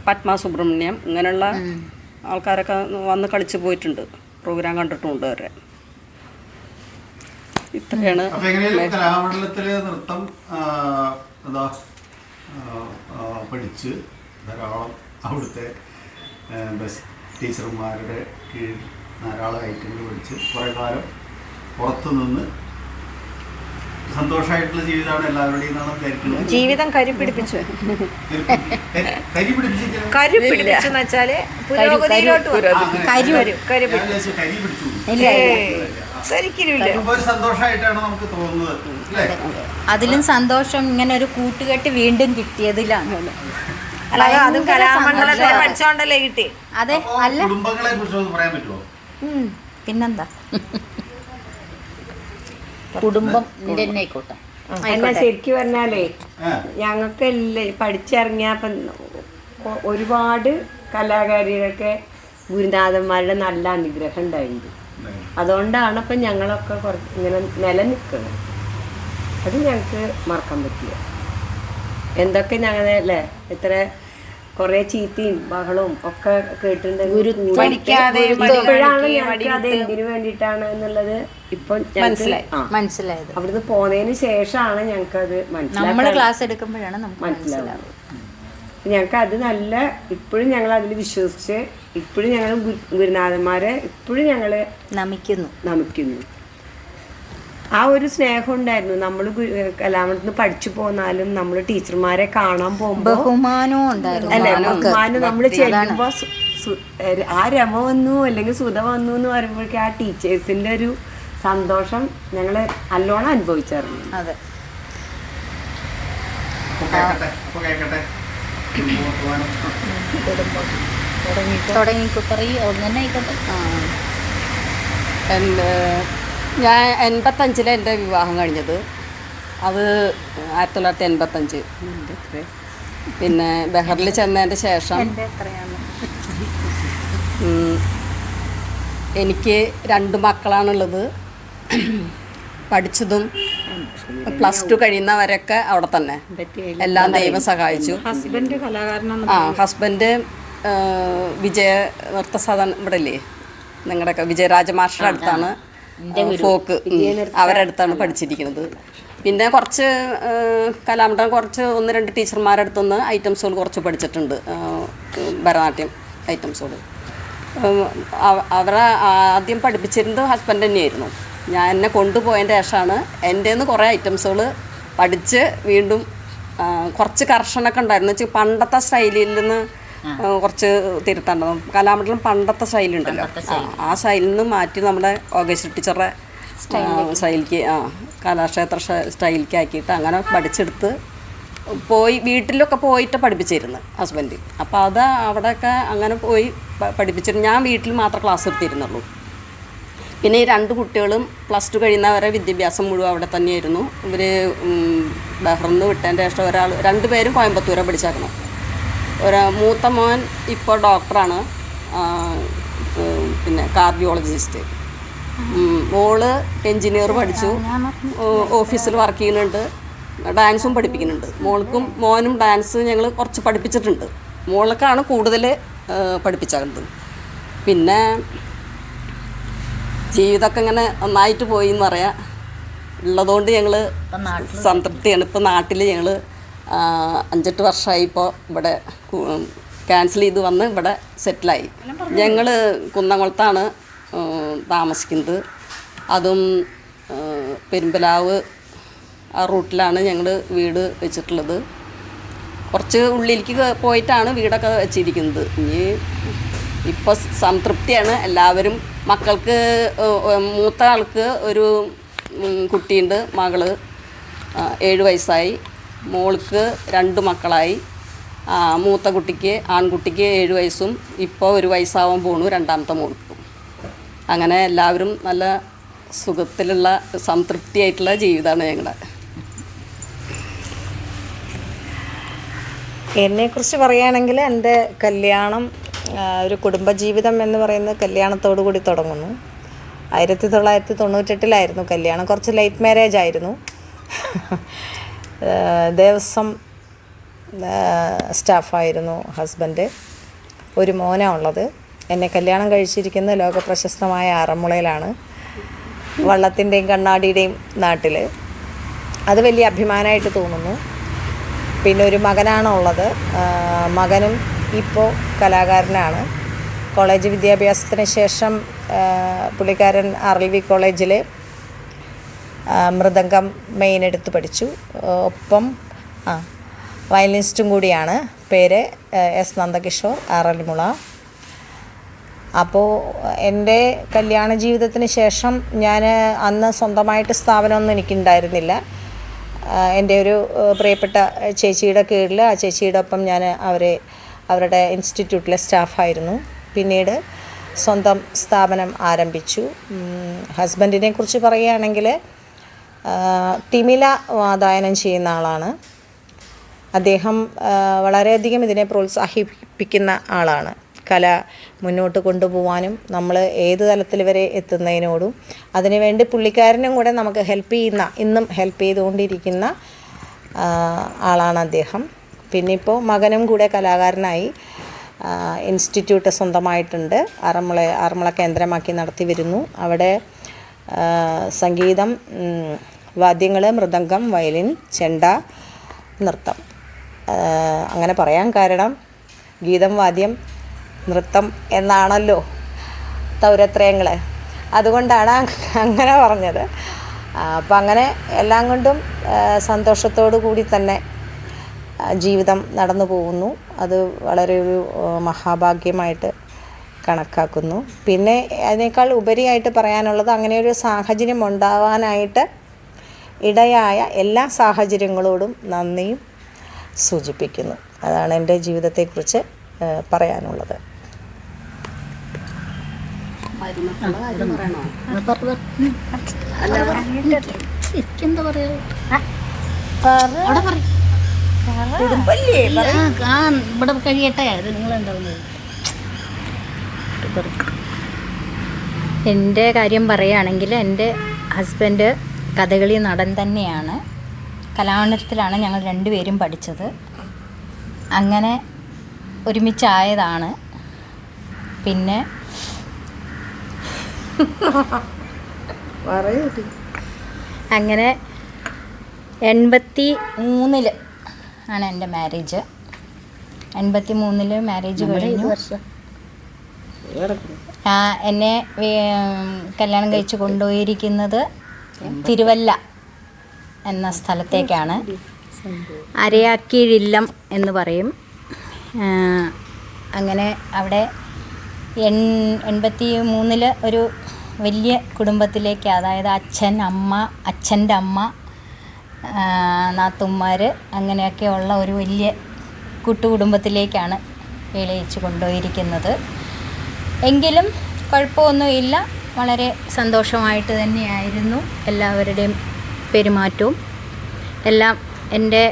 പത്മ സുബ്രഹ്മണ്യം, ഇങ്ങനെയുള്ള ആൾക്കാരൊക്കെ വന്ന് കളിച്ച് പോയിട്ടുണ്ട്. പ്രോഗ്രാം കണ്ടിട്ടുമുണ്ട് അവരെ. ഇത്രയാണ്. കലാമണ്ഡലത്തിലെ നൃത്തം പഠിച്ച് ധാരാളം അവിടുത്തെ ടീച്ചർമാരുടെ കീഴിൽ ധാരാളം ഐറ്റങ്ങൾ പഠിച്ച് കുറേ കാലം പുറത്തു നിന്ന് സന്തോഷമായിട്ടുള്ള ജീവിതമാണ് എല്ലാവരുടെയും എന്നാണ് വിചാരിക്കുന്നത്. ജീവിതം കരിപിടിപ്പിച്ചു എന്ന് വെച്ചാല് ഒരു സന്തോഷമായിട്ടാണ് നമുക്ക് തോന്നുന്നത്. അതിലും സന്തോഷം ഇങ്ങനെ ഒരു കൂട്ടുകെട്ട് വീണ്ടും കിട്ടിയതിലാണ്. അതും കലാമണ്ഡലത്തെ പഠിച്ചോണ്ടല്ലേ കിട്ടി. അതെ, അല്ല കുടുംബങ്ങളെ കുറിച്ച് പറയാൻ പറ്റുമോ? പിന്നെന്താ, കുടുംബം തന്നെ ആയിക്കോട്ടെ. എന്നാ ശരിക്കും പറഞ്ഞാലേ ഞങ്ങൾക്ക് പഠിച്ചിറങ്ങിയപ്പം ഒരുപാട് കലാകാരികളൊക്കെ ഗുരുനാഥന്മാരുടെ നല്ല അനുഗ്രഹം ഉണ്ടായിരുന്നു. അതുകൊണ്ടാണ് അപ്പം ഞങ്ങളൊക്കെ ഇങ്ങനെ നിലനിൽക്കുന്നത്. അത് ഞങ്ങൾക്ക് മറക്കാൻ പറ്റില്ല. എന്തൊക്കെ ഞങ്ങളല്ലേ ഇത്ര കുറേ ചീത്തയും ബഹളവും ഒക്കെ കേട്ടിട്ടുണ്ടെങ്കിൽ ഇപ്പോഴാണ് ഞങ്ങൾക്ക് അത് എന്തിനു വേണ്ടിയിട്ടാണ് എന്നുള്ളത് ഇപ്പൊ മനസ്സിലായത്. അവിടുന്ന് പോന്നതിന് ശേഷമാണ് ഞങ്ങൾക്കത് എടുക്കുമ്പോഴാണ് മനസ്സിലാവുന്നത്. ഞങ്ങൾക്ക് അത് നല്ല ഇപ്പോഴും ഞങ്ങൾ അതിൽ വിശ്വസിച്ച് ഇപ്പോഴും ഞങ്ങൾ ഗുരുനാഥന്മാരെ ഇപ്പോഴും ഞങ്ങൾ നമിക്കുന്നു. ആ ഒരു സ്നേഹം ഉണ്ടായിരുന്നു. നമ്മൾ കലാമണ്ഡലത്തിൽ പഠിച്ചു പോന്നാലും നമ്മൾ ടീച്ചർമാരെ കാണാൻ പോകുമ്പോൾ ബഹുമാനവും ഉണ്ടായിരുന്നു. നമ്മൾ ചെല്ലുമ്പോൾ ആ രമ വന്നു അല്ലെങ്കിൽ സുധ വന്നു എന്ന് പറയുമ്പോഴേക്കും ആ ടീച്ചേഴ്സിന്റെ ഒരു സന്തോഷം ഞങ്ങൾ നല്ലോണം അനുഭവിച്ചായിരുന്നു. അതെ. തുടങ്ങിക്കോ. പറയൂ, അവിടെ തന്നെ ആയിക്കോട്ടെ. ഞാൻ 85 എൻ്റെ വിവാഹം കഴിഞ്ഞത്. അത് 1985. പിന്നെ ബഹറിൽ ചെന്നതിൻ്റെ ശേഷം എനിക്ക് 2 മക്കളാണുള്ളത്. പഠിച്ചതും +2 കഴിയുന്നവരൊക്കെ അവിടെ തന്നെ. എല്ലാം ദൈവം സഹായിച്ചു. ഹസ്ബൻഡ് കലാകാരനാണ്. ഹസ്ബൻഡ് വിജയ നൃത്ത സാധന ഇവിടെ ഇല്ലേ നിങ്ങളുടെയൊക്കെ വിജയരാജ മാസ്റ്ററുടെ അടുത്താണ് ഫോക്ക്, അവരുടെ അടുത്താണ് പഠിച്ചിരിക്കുന്നത്. പിന്നെ കുറച്ച് കലാമണ്ഡലം കുറച്ച് 1-2 ടീച്ചർമാരുടെ അടുത്തുനിന്ന് ഐറ്റംസുകൾ കുറച്ച് പഠിച്ചിട്ടുണ്ട്, ഭരതനാട്യം ഐറ്റംസുകൾ. അവരെ ആദ്യം പഠിപ്പിച്ചിരുന്നത് ഹസ്ബൻഡ് തന്നെയായിരുന്നു. ഞാൻ എന്നെ കൊണ്ടുപോയതിൻ്റെ ശേഷമാണ് എൻ്റെ നിന്ന് കുറേ ഐറ്റംസുകൾ പഠിച്ച് വീണ്ടും കുറച്ച് കർഷനൊക്കെ ഉണ്ടായിരുന്നു. വെച്ചാൽ പണ്ടത്തെ സ്റ്റൈലിൽ നിന്ന് കുറച്ച് തിരുത്താണ്ടാവും. കലാമണ്ഡലം പണ്ടത്തെ സ്റ്റൈലുണ്ടല്ലോ, ആ സ്റ്റൈലിൽ നിന്ന് മാറ്റി നമ്മുടെ ഓഗസ്റ്റ് ടീച്ചറുടെ സ്റ്റൈലിലേക്ക് കലാക്ഷേത്ര സ്റ്റൈലിലേക്ക് ആക്കിയിട്ട് അങ്ങനെ പഠിച്ചെടുത്ത് പോയി വീട്ടിലൊക്കെ പോയിട്ട് പഠിപ്പിച്ചിരുന്നു ഹസ്ബൻഡ്. അപ്പോൾ അത് അവിടെയൊക്കെ അങ്ങനെ പോയി പഠിപ്പിച്ചിരുന്നു. ഞാൻ വീട്ടിൽ മാത്രം ക്ലാസ് എടുത്തിരുന്നുള്ളൂ. പിന്നെ ഈ 2 കുട്ടികളും +2 കഴിയുന്നവരെ വിദ്യാഭ്യാസം മുഴുവൻ അവിടെ തന്നെയായിരുന്നു. ഇവർ ബഹ്റിന്ന് വിട്ടതിൻ്റെ ശേഷം 2 പേരും കോയമ്പത്തൂരെ പഠിച്ചേക്കണം. മൂത്ത മോൻ ഇപ്പോൾ ഡോക്ടറാണ്, പിന്നെ കാർഡിയോളജിസ്റ്റ്. മോള് എൻജിനീയർ പഠിച്ചു, ഓഫീസിൽ വർക്ക് ചെയ്യുന്നുണ്ട്, ഡാൻസും പഠിപ്പിക്കുന്നുണ്ട്. മോനും ഡാൻസ് ഞങ്ങൾ കുറച്ച് പഠിപ്പിച്ചിട്ടുണ്ട്. മോൾക്കാണ് കൂടുതൽ പഠിപ്പിച്ചത്. പിന്നെ ജീവിതമൊക്കെ ഇങ്ങനെ നന്നായിട്ട് പോയി എന്ന് പറയാം. ഉള്ളതുകൊണ്ട് ഞങ്ങൾ സംതൃപ്തിയാണ്. ഇപ്പോൾ നാട്ടിൽ ഞങ്ങൾ 5-8 വർഷമായി ഇപ്പോൾ ഇവിടെ ക്യാൻസൽ ചെയ്ത് വന്ന് ഇവിടെ സെറ്റിലായി. ഞങ്ങൾ കുന്നംകുളത്താണ് താമസിക്കുന്നത്. അതും പെരുമ്പലാവ് ആ റൂട്ടിലാണ് ഞങ്ങൾ വീട് വെച്ചിട്ടുള്ളത്. കുറച്ച് ഉള്ളിലേക്ക് പോയിട്ടാണ് വീടൊക്കെ വെച്ചിരിക്കുന്നത്. ഇനി ഇപ്പോൾ സംതൃപ്തിയാണ്. എല്ലാവരും മക്കൾക്ക് മൂത്ത ആൾക്ക് ഒരു കുട്ടിയുണ്ട്, മകള് 7 വയസ്സായി. മോൾക്ക് 2 മക്കളായി. മൂത്ത കുട്ടിക്ക് ആൺകുട്ടിക്ക് 7 വയസ്സും ഇപ്പോൾ 1 വയസ്സാവാൻ പോണു രണ്ടാമത്തെ മോൾക്ക്. അങ്ങനെ എല്ലാവരും നല്ല സുഖത്തിലുള്ള സംതൃപ്തിയായിട്ടുള്ള ജീവിതമാണ് ഞങ്ങളുടെ. എന്നെക്കുറിച്ച് പറയുകയാണെങ്കിൽ എൻ്റെ കല്യാണം ഒരു കുടുംബജീവിതം എന്ന് പറയുന്നത് കല്യാണത്തോടു കൂടി തുടങ്ങുന്നു. 1998 കല്യാണം. കുറച്ച് ലേറ്റ് മാരേജ് ആയിരുന്നു. ദേവസ്വം സ്റ്റാഫായിരുന്നു ഹസ്ബൻഡ്. ഒരു മോനാണ് ഉള്ളത്. എന്നെ കല്യാണം കഴിച്ചിരിക്കുന്നത് ലോകപ്രശസ്തമായ ആറന്മുളയിലാണ്, വള്ളത്തിൻ്റെയും കണ്ണാടിയുടെയും നാട്ടിൽ. അത് വലിയ അഭിമാനമായിട്ട് തോന്നുന്നു. പിന്നെ ഒരു മകനാണുള്ളത്. മകനും ഇപ്പോൾ കലാകാരനാണ്. കോളേജ് വിദ്യാഭ്യാസത്തിന് ശേഷം പുള്ളിക്കാരൻ RLV കോളേജിൽ മൃദംഗം മെയിൻ എടുത്ത് പഠിച്ചു. ഒപ്പം വയലിനിസ്റ്റും കൂടിയാണ്. പേര് S. നന്ദകിഷോർ, ആറന്മുള. അപ്പോൾ എൻ്റെ കല്യാണ ജീവിതത്തിന് ശേഷം ഞാൻ അന്ന് സ്വന്തമായിട്ട് സ്ഥാപനമൊന്നും എനിക്കുണ്ടായിരുന്നില്ല. എൻ്റെ ഒരു പ്രിയപ്പെട്ട ചേച്ചിയുടെ കീഴിൽ, ആ ചേച്ചിയുടെ ഒപ്പം ഞാൻ അവരുടെ ഇൻസ്റ്റിറ്റ്യൂട്ടിലെ സ്റ്റാഫായിരുന്നു. പിന്നീട് സ്വന്തം സ്ഥാപനം ആരംഭിച്ചു. ഹസ്ബൻഡിനെ കുറിച്ച് പറയുകയാണെങ്കിൽ തിമില വാതായനം ചെയ്യുന്ന ആളാണ് അദ്ദേഹം. വളരെയധികം ഇതിനെ പ്രോത്സാഹിപ്പിക്കുന്ന ആളാണ്. കല മുന്നോട്ട് കൊണ്ടുപോകാനും നമ്മൾ ഏത് തലത്തിൽ വരെ എത്തുന്നതിനോടും അതിനുവേണ്ടി പുള്ളിക്കാരനും കൂടെ നമുക്ക് ഇന്നും ഹെൽപ്പ് ചെയ്തുകൊണ്ടിരിക്കുന്ന ആളാണ് അദ്ദേഹം. പിന്നെ ഇപ്പോൾ മകനും കൂടെ കലാകാരനായി. ഇൻസ്റ്റിറ്റ്യൂട്ട് സ്വന്തമായിട്ടുണ്ട്. ആറന്മുള കേന്ദ്രമാക്കി നടത്തി വരുന്നു. അവിടെ സംഗീതം, വാദ്യങ്ങൾ, മൃദംഗം, വയലിൻ, ചെണ്ട, നൃത്തം. അങ്ങനെ പറയാൻ കാരണം ഗീതം, വാദ്യം, നൃത്തം എന്നാണല്ലോ തൗരത്രയങ്ങൾ. അതുകൊണ്ടാണ് അങ്ങനെ പറഞ്ഞത്. അപ്പം അങ്ങനെ എല്ലാം കൊണ്ടും സന്തോഷത്തോടു കൂടി തന്നെ ജീവിതം നടന്നു പോകുന്നു. അത് വളരെ ഒരു മഹാഭാഗ്യമായിട്ട് കണക്കാക്കുന്നു. പിന്നെ അതിനേക്കാൾ ഉപരിയായിട്ട് പറയാനുള്ളത്, അങ്ങനെ ഒരു സാഹചര്യം ഉണ്ടാവാനായിട്ട് ഇടയായ എല്ലാ സാഹചര്യങ്ങളോടും നന്ദിയും സൂചിപ്പിക്കുന്നു. അതാണ് എൻ്റെ ജീവിതത്തെക്കുറിച്ച് പറയാനുള്ളത്. എന്താ പറയാ ഇവിടെ കഴിയട്ടെ അത് നിങ്ങളുണ്ടാവുന്നത്. എൻ്റെ കാര്യം പറയുകയാണെങ്കിൽ എൻ്റെ ഹസ്ബൻഡ് കഥകളി നടൻ തന്നെയാണ്. കലാമണ്ഡലത്തിലാണ് ഞങ്ങൾ രണ്ടുപേരും പഠിച്ചത്. അങ്ങനെ ഒരുമിച്ചായതാണ്. പിന്നെ അങ്ങനെ 83 ആണ് എൻ്റെ മാരേജ്. 83 മാരേജ് കഴിഞ്ഞു. എന്നെ കല്യാണം കഴിച്ച് കൊണ്ടുപോയിരിക്കുന്നത് തിരുവല്ല എന്ന സ്ഥലത്തേക്കാണ്. അരയാക്കീഴില്ലം എന്ന് പറയും. അങ്ങനെ അവിടെ 83 ഒരു വലിയ കുടുംബത്തിലേക്ക്, അതായത് അച്ഛൻ, അമ്മ, അച്ഛൻ്റെ അമ്മ, നാത്തുമാർ, അങ്ങനെയൊക്കെയുള്ള ഒരു വലിയ കൂട്ടുകുടുംബത്തിലേക്കാണ് വിളയിച്ച് കൊണ്ടുപോയിരിക്കുന്നത്. എങ്കിലും കുഴപ്പമൊന്നുമില്ല, വളരെ സന്തോഷമായിട്ട് തന്നെയായിരുന്നു എല്ലാവരുടെയും പെരുമാറ്റവും എല്ലാം. എൻ്റെ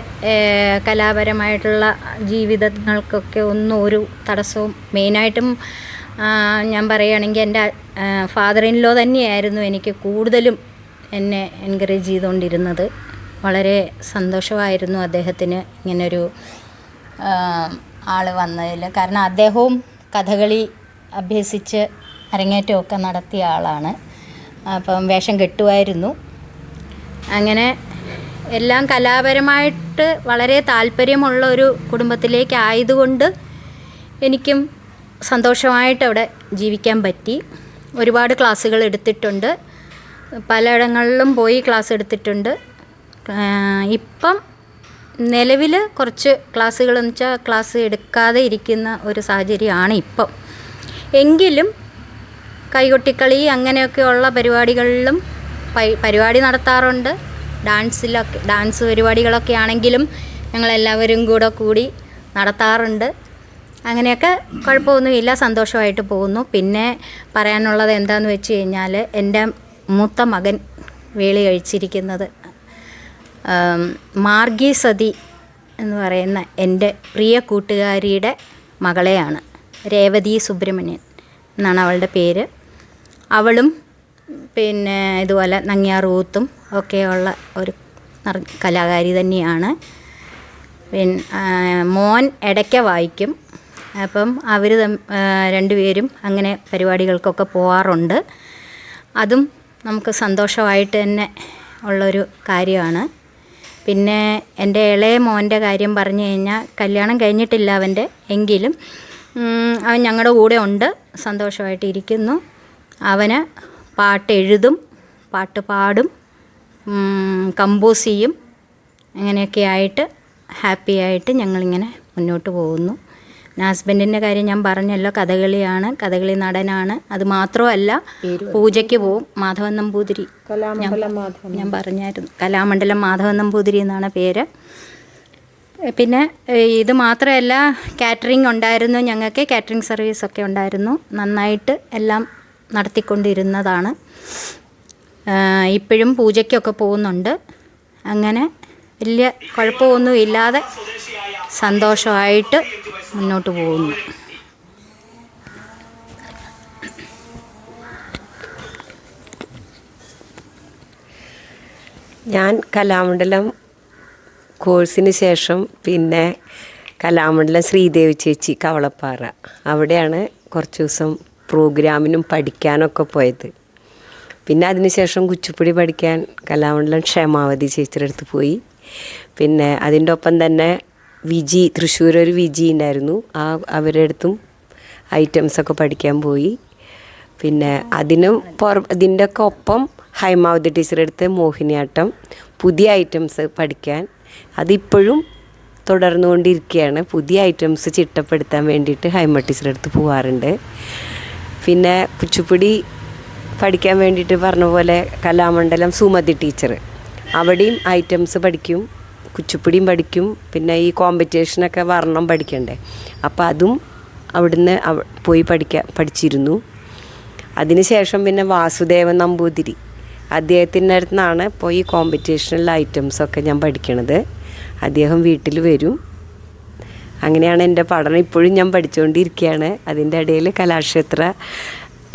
കലാപരമായിട്ടുള്ള ജീവിതങ്ങൾക്കൊക്കെ ഒന്നും ഒരു തടസ്സവും, മെയിനായിട്ടും ഞാൻ പറയുകയാണെങ്കിൽ എൻ്റെ ഫാദർ ഇൻ ലോ തന്നെയായിരുന്നു എനിക്ക് കൂടുതലും എന്നെ എൻകറേജ് ചെയ്തുകൊണ്ടിരുന്നത്. വളരെ സന്തോഷമായിരുന്നു അദ്ദേഹത്തിന് ഇങ്ങനൊരു ആൾ വന്നതിൽ. കാരണം അദ്ദേഹവും കഥകളി അഭ്യസിച്ച് അരങ്ങേറ്റമൊക്കെ നടത്തിയ ആളാണ്. അപ്പം വേഷം കെട്ടുമായിരുന്നു. അങ്ങനെ എല്ലാം കലാപരമായിട്ട് വളരെ താല്പര്യമുള്ള ഒരു കുടുംബത്തിലേക്കായതുകൊണ്ട് എനിക്കും സന്തോഷമായിട്ട് അവിടെ ജീവിക്കാൻ പറ്റി. ഒരുപാട് ക്ലാസ്സുകൾ എടുത്തിട്ടുണ്ട്, പലയിടങ്ങളിലും പോയി ക്ലാസ് എടുത്തിട്ടുണ്ട്. ഇപ്പം നിലവിൽ കുറച്ച് ക്ലാസ്സുകളെന്ന് വെച്ചാൽ ക്ലാസ് എടുക്കാതെ ഇരിക്കുന്ന ഒരു സാഹചര്യമാണ് ഇപ്പം. എങ്കിലും കൈകൊട്ടിക്കളി അങ്ങനെയൊക്കെയുള്ള പരിപാടികളിലും പരിപാടി നടത്താറുണ്ട്. ഡാൻസ് പരിപാടികളൊക്കെ ആണെങ്കിലും ഞങ്ങളെല്ലാവരും കൂടി നടത്താറുണ്ട്. അങ്ങനെയൊക്കെ കുഴപ്പമൊന്നുമില്ല, സന്തോഷമായിട്ട് പോകുന്നു. പിന്നെ പറയാനുള്ളത് എന്താണെന്ന് വെച്ച് കഴിഞ്ഞാൽ, എൻ്റെ മൂത്ത മകൻ വേളി കഴിച്ചിരിക്കുന്നത് മാർഗി സതി എന്ന് പറയുന്ന എൻ്റെ പ്രിയ കൂട്ടുകാരിയുടെ മകളെയാണ്. രേവതി സുബ്രഹ്മണ്യൻ എന്നാണ് അവളുടെ പേര്. അവളും പിന്നെ ഇതുപോലെ നങ്ങ്യാറൂത്തും ഒക്കെയുള്ള ഒരു കലാകാരി തന്നെയാണ്. മോൻ ഇടയ്ക്ക വായിക്കും. അപ്പം അവർ രണ്ടുപേരും അങ്ങനെ പരിപാടികൾക്കൊക്കെ പോവാറുണ്ട്. അതും നമുക്ക് സന്തോഷമായിട്ട് തന്നെ ഉള്ളൊരു കാര്യമാണ്. പിന്നെ എൻ്റെ ഇളയ മോൻ്റെ കാര്യം പറഞ്ഞു കഴിഞ്ഞാൽ, കല്യാണം കഴിഞ്ഞിട്ടില്ല അവൻ്റെ, എങ്കിലും അവൻ ഞങ്ങളുടെ കൂടെ ഉണ്ട്, സന്തോഷമായിട്ട് ഇരിക്കുന്നു. അവന് പാട്ട് എഴുതും, പാട്ട് പാടും, കമ്പോസ് ചെയ്യും. അങ്ങനെയൊക്കെ ആയിട്ട് ഹാപ്പി ആയിട്ട് ഞങ്ങളിങ്ങനെ മുന്നോട്ട് പോകുന്നു. പിന്നെ ഹസ്ബൻഡിൻ്റെ കാര്യം ഞാൻ പറഞ്ഞല്ലോ, കഥകളിയാണ്, കഥകളി നടനാണ്. അത് മാത്രമല്ല പൂജയ്ക്ക് പോവും. മാധവൻ നമ്പൂതിരി, ഞാൻ പറഞ്ഞായിരുന്നു, കലാമണ്ഡലം മാധവൻ നമ്പൂതിരി എന്നാണ് പേര്. പിന്നെ ഇത് മാത്രമല്ല, കാറ്ററിംഗ് ഉണ്ടായിരുന്നു ഞങ്ങൾക്ക്, കാറ്ററിംഗ് സർവീസൊക്കെ ഉണ്ടായിരുന്നു. നന്നായിട്ട് എല്ലാം നടത്തിക്കൊണ്ടിരുന്നതാണ്. ഇപ്പോഴും പൂജയ്ക്കൊക്കെ പോകുന്നുണ്ട്. അങ്ങനെ വലിയ കുഴപ്പമൊന്നും ഇല്ലാതെ സന്തോഷമായിട്ട് മുന്നോട്ട് പോകുന്നു. ഞാൻ കലാമണ്ഡലം കോഴ്സിന് ശേഷം പിന്നെ കലാമണ്ഡലം ശ്രീദേവി ചേച്ചി കവളപ്പാറ, അവിടെയാണ് കുറച്ച് ദിവസം പ്രോഗ്രാമിനും പഠിക്കാനൊക്കെ പോയത്. പിന്നെ അതിനുശേഷം കുച്ചിപ്പുടി പഠിക്കാൻ കലാമണ്ഡലം ക്ഷേമാവതി ചേച്ചിയുടെ അടുത്ത് പോയി. പിന്നെ അതിൻ്റെ ഒപ്പം തന്നെ വിജി, തൃശ്ശൂർ ഒരു വിജി ഉണ്ടായിരുന്നു, അവരുടെ അടുത്തും ഐറ്റംസൊക്കെ പഠിക്കാൻ പോയി. പിന്നെ ഇതിൻ്റെ ഒക്കെ ഒപ്പം ഹൈമാവതി ടീച്ചറുടെ അടുത്ത് മോഹിനിയാട്ടം, പുതിയ ഐറ്റംസ് പഠിക്കാൻ, അതിപ്പോഴും തുടർന്നുകൊണ്ടിരിക്കുകയാണ്. പുതിയ ഐറ്റംസ് ചിട്ടപ്പെടുത്താൻ വേണ്ടിയിട്ട് ഹൈമ ടീച്ചറുടെ അടുത്ത് പോകാറുണ്ട്. പിന്നെ കുച്ചിപ്പുടി പഠിക്കാൻ വേണ്ടിയിട്ട് പറഞ്ഞ പോലെ കലാമണ്ഡലം സുമതി ടീച്ചർ, അവിടെയും ഐറ്റംസ് പഠിക്കും, കുച്ചിപ്പുടിയും പഠിക്കും. പിന്നെ ഈ കോമ്പറ്റീഷനൊക്കെ വർണ്ണം പഠിക്കണ്ടേ, അപ്പോൾ അതും അവിടുന്ന് പോയി പഠിച്ചിരുന്നു. അതിനുശേഷം പിന്നെ വാസുദേവൻ നമ്പൂതിരി അദ്ദേഹത്തിൻ്റെ അടുത്ത് നിന്നാണ് ഇപ്പോൾ ഈ കോമ്പറ്റീഷനിലെ ഐറ്റംസൊക്കെ ഞാൻ പഠിക്കണത്. അദ്ദേഹം വീട്ടിൽ വരും. അങ്ങനെയാണ് എൻ്റെ പഠനം. ഇപ്പോഴും ഞാൻ പഠിച്ചുകൊണ്ടിരിക്കുകയാണ്. അതിൻ്റെ ഇടയിൽ കലാക്ഷേത്ര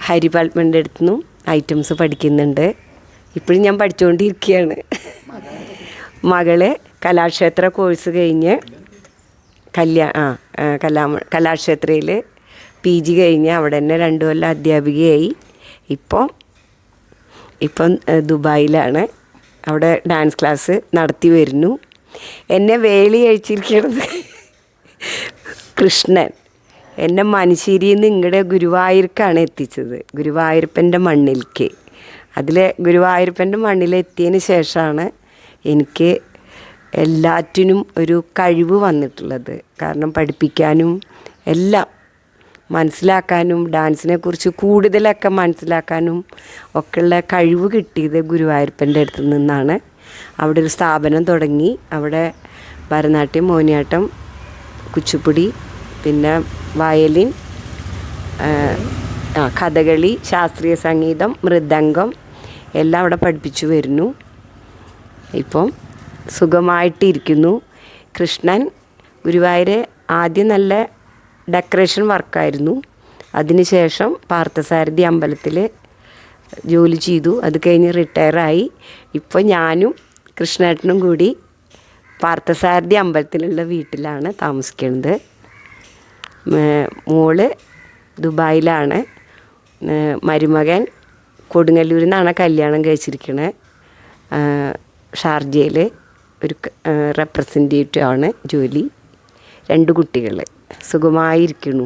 ഹരിപാൽമൻ്റെ അടുത്തു നിന്നും ഐറ്റംസ് പഠിക്കുന്നുണ്ട്. ഇപ്പോഴും ഞാൻ പഠിച്ചുകൊണ്ടിരിക്കുകയാണ്. മകള് കലാക്ഷേത്ര കോഴ്സ് കഴിഞ്ഞ് കലാക്ഷേത്രയിൽ PG കഴിഞ്ഞ് അവിടെ തന്നെ 2 കൊല്ലം അധ്യാപികയായി. ഇപ്പം ദുബായിലാണ്. അവിടെ ഡാൻസ് ക്ലാസ് നടത്തി വരുന്നു. എന്നെ വേലി കഴിച്ചിരിക്കുന്നത് കൃഷ്ണൻ. എന്നെ മനുഷ്യരിയിൽ നിന്ന് ഇങ്ങടെ ഗുരുവായൂർക്കാണ് എത്തിച്ചത്, ഗുരുവായൂരപ്പൻ്റെ മണ്ണിലേക്ക്. ഗുരുവായൂരപ്പൻ്റെ മണ്ണിലെത്തിയതിന് ശേഷമാണ് എനിക്ക് എല്ലാറ്റിനും ഒരു കഴിവ് വന്നിട്ടുള്ളത്. കാരണം പഠിപ്പിക്കാനും എല്ലാം മനസ്സിലാക്കാനും ഡാൻസിനെ കുറിച്ച് കൂടുതലൊക്കെ മനസ്സിലാക്കാനും ഒക്കെയുള്ള കഴിവ് കിട്ടിയത് ഗുരുവായൂരപ്പൻ്റെ അടുത്ത് നിന്നാണ്. അവിടെ ഒരു സ്ഥാപനം തുടങ്ങി. അവിടെ ഭരതനാട്യം, മോഹിനിയാട്ടം, കുച്ചിപ്പുടി, പിന്നെ വയലിൻ, കഥകളി, ശാസ്ത്രീയ സംഗീതം, മൃദംഗം എല്ലാം അവിടെ പഠിപ്പിച്ചു വരുന്നു. ഇപ്പം സുഖമായിട്ടിരിക്കുന്നു. കൃഷ്ണൻ ഗുരുവായൂർ ആദ്യം നല്ല ഡെക്കറേഷൻ വർക്കായിരുന്നു. അതിനുശേഷം പാർത്ഥസാരഥി അമ്പലത്തിൽ ജോലി ചെയ്തു. അത് കഴിഞ്ഞ് റിട്ടയറായി. ഇപ്പോൾ ഞാനും കൃഷ്ണേട്ടനും കൂടി പാർത്ഥസാരഥി അമ്പലത്തിലുള്ള വീട്ടിലാണ് താമസിക്കുന്നത്. മോള് ദുബായിലാണ്. മരുമകൻ കൊടുങ്ങല്ലൂരിൽ നിന്നാണ് കല്യാണം കഴിച്ചിരിക്കുന്നത്. ഷാർജയിൽ ഒരു റെപ്രസെൻറ്റേറ്റീവ് ആണ് ജോലി. 2 കുട്ടികൾ സുഖമായിരിക്കുന്നു.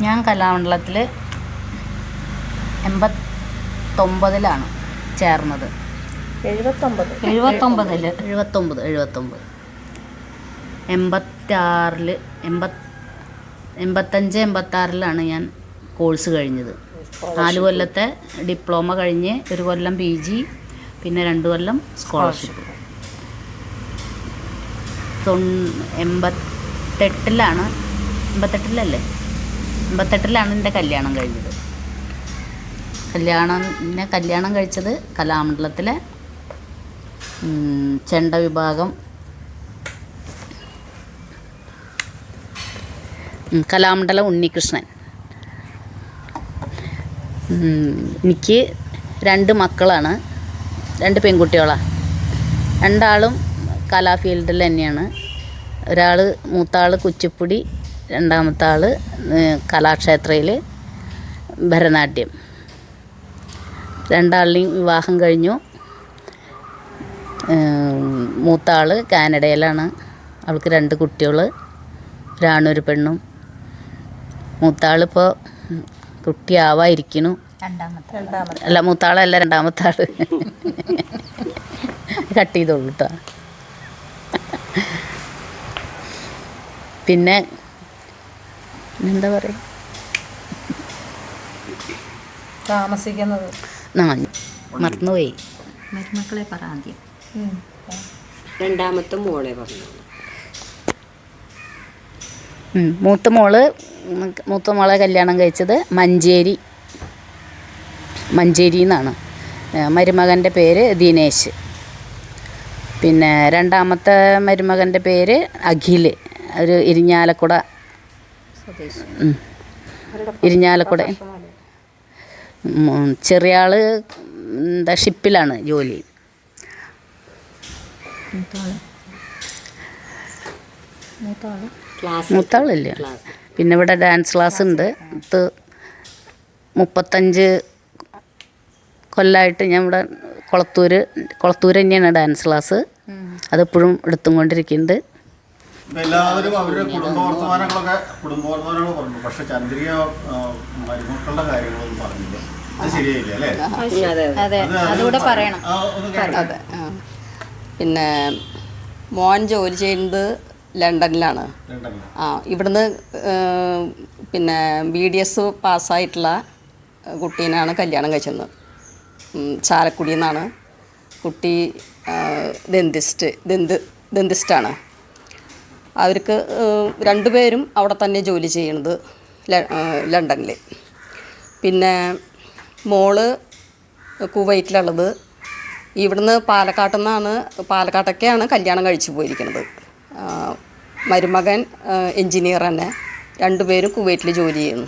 ഞാൻ കലാമണ്ഡലത്തിൽ 89-ലാണ് ചേർന്നത്. 79 85-86-ലാണ് ഞാൻ കോഴ്സ് കഴിഞ്ഞത്. 4 കൊല്ലത്തെ ഡിപ്ലോമ കഴിഞ്ഞ് 1 കൊല്ലം PG, പിന്നെ 2 കൊല്ലം സ്കോളർഷിപ്പ്. 88-ലാണ് എൻ്റെ കല്യാണം കഴിഞ്ഞത്. കല്യാണം കഴിച്ചത് കലാമണ്ഡലത്തിലെ ചെണ്ട വിഭാഗം, കലാമണ്ഡലം ഉണ്ണികൃഷ്ണൻ. എനിക്ക് 2 മക്കളാണ്, 2 പെൺകുട്ടികളാണ്. 2 ആളും കലാ ഫീൽഡിൽ തന്നെയാണ്. മൂത്താൾ കുച്ചിപ്പുടി, 2ാമത്തെ ആൾ കലാക്ഷേത്രയിൽ ഭരതനാട്യം. 2 ആളുടെയും വിവാഹം കഴിഞ്ഞു. മൂത്താൾ കാനഡയിലാണ്. അവൾക്ക് 2 കുട്ടികൾ, ഒരാണും ഒരു പെണ്ണും. മൂത്താളിപ്പോൾ കുട്ടിയാവാതിരിക്കുന്നു. അല്ല, മൂത്താളല്ല, 2ാമത്തെ ആൾ. കട്ട് ചെയ്തോളൂ കേട്ടോ. പിന്നെ എന്താ പറയുക, താമസിക്കുന്നത് മറന്നുപോയി. മരുമക്കളെ പറ ആദ്യം. 2ാമത്തെ മോളെ പറഞ്ഞു. മൂത്ത മോളെ കല്യാണം കഴിച്ചത് മഞ്ചേരി എന്നാണ്. മരുമകൻ്റെ പേര് ദിനേശ്. പിന്നെ 2ാമത്തെ മരുമകൻ്റെ പേര് അഖിൽ, ഒരു ഇരിഞ്ഞാലക്കുട. ചെറിയ ആൾ ഷിപ്പിലാണ് ജോലി. മൂത്താളില്ല. പിന്നെ ഇവിടെ ഡാൻസ് ക്ലാസ് ഉണ്ട്. 35 കൊല്ലമായിട്ട് ഞാൻ ഇവിടെ കൊളത്തൂർ തന്നെയാണ് ഡാൻസ് ക്ലാസ്. അതെപ്പോഴും എടുത്തും കൊണ്ടിരിക്കുന്നുണ്ട്. എല്ലാവരും അവരുടെ കുടുംബവർത്തമാനങ്ങൾ പറഞ്ഞു. പക്ഷെ ചന്ദ്രിക മരുമക്കളുടെ കാര്യങ്ങളൊന്നും പറഞ്ഞില്ല. അത് ശരിയായില്ല അല്ലേ? അതെ, അതുകൂടെ പറയണം. അതെ. പിന്നെ മോൻ ജോലി ചെയ്യുന്നത് ലണ്ടനിലാണ്. ഇവിടുന്ന് പിന്നെ BDS പാസ്സായിട്ടുള്ള കുട്ടീനാണ് കല്യാണം കഴിച്ചത്. ചാലക്കുടിയിൽ നിന്നാണ് കുട്ടി. ഡെന്റിസ്റ്റാണ്. അവർക്ക് 2 പേരും അവിടെ തന്നെ ജോലി ചെയ്യണത് ലണ്ടനിൽ. പിന്നെ മോള് കുവൈറ്റിലുള്ളത്. ഇവിടുന്ന് പാലക്കാട്ടൊക്കെയാണ് കല്യാണം കഴിച്ചു പോയിരിക്കുന്നത്. മരുമകൻ എൻജിനീയർ തന്നെ. 2 പേരും കുവൈറ്റിൽ ജോലി ചെയ്യുന്നു.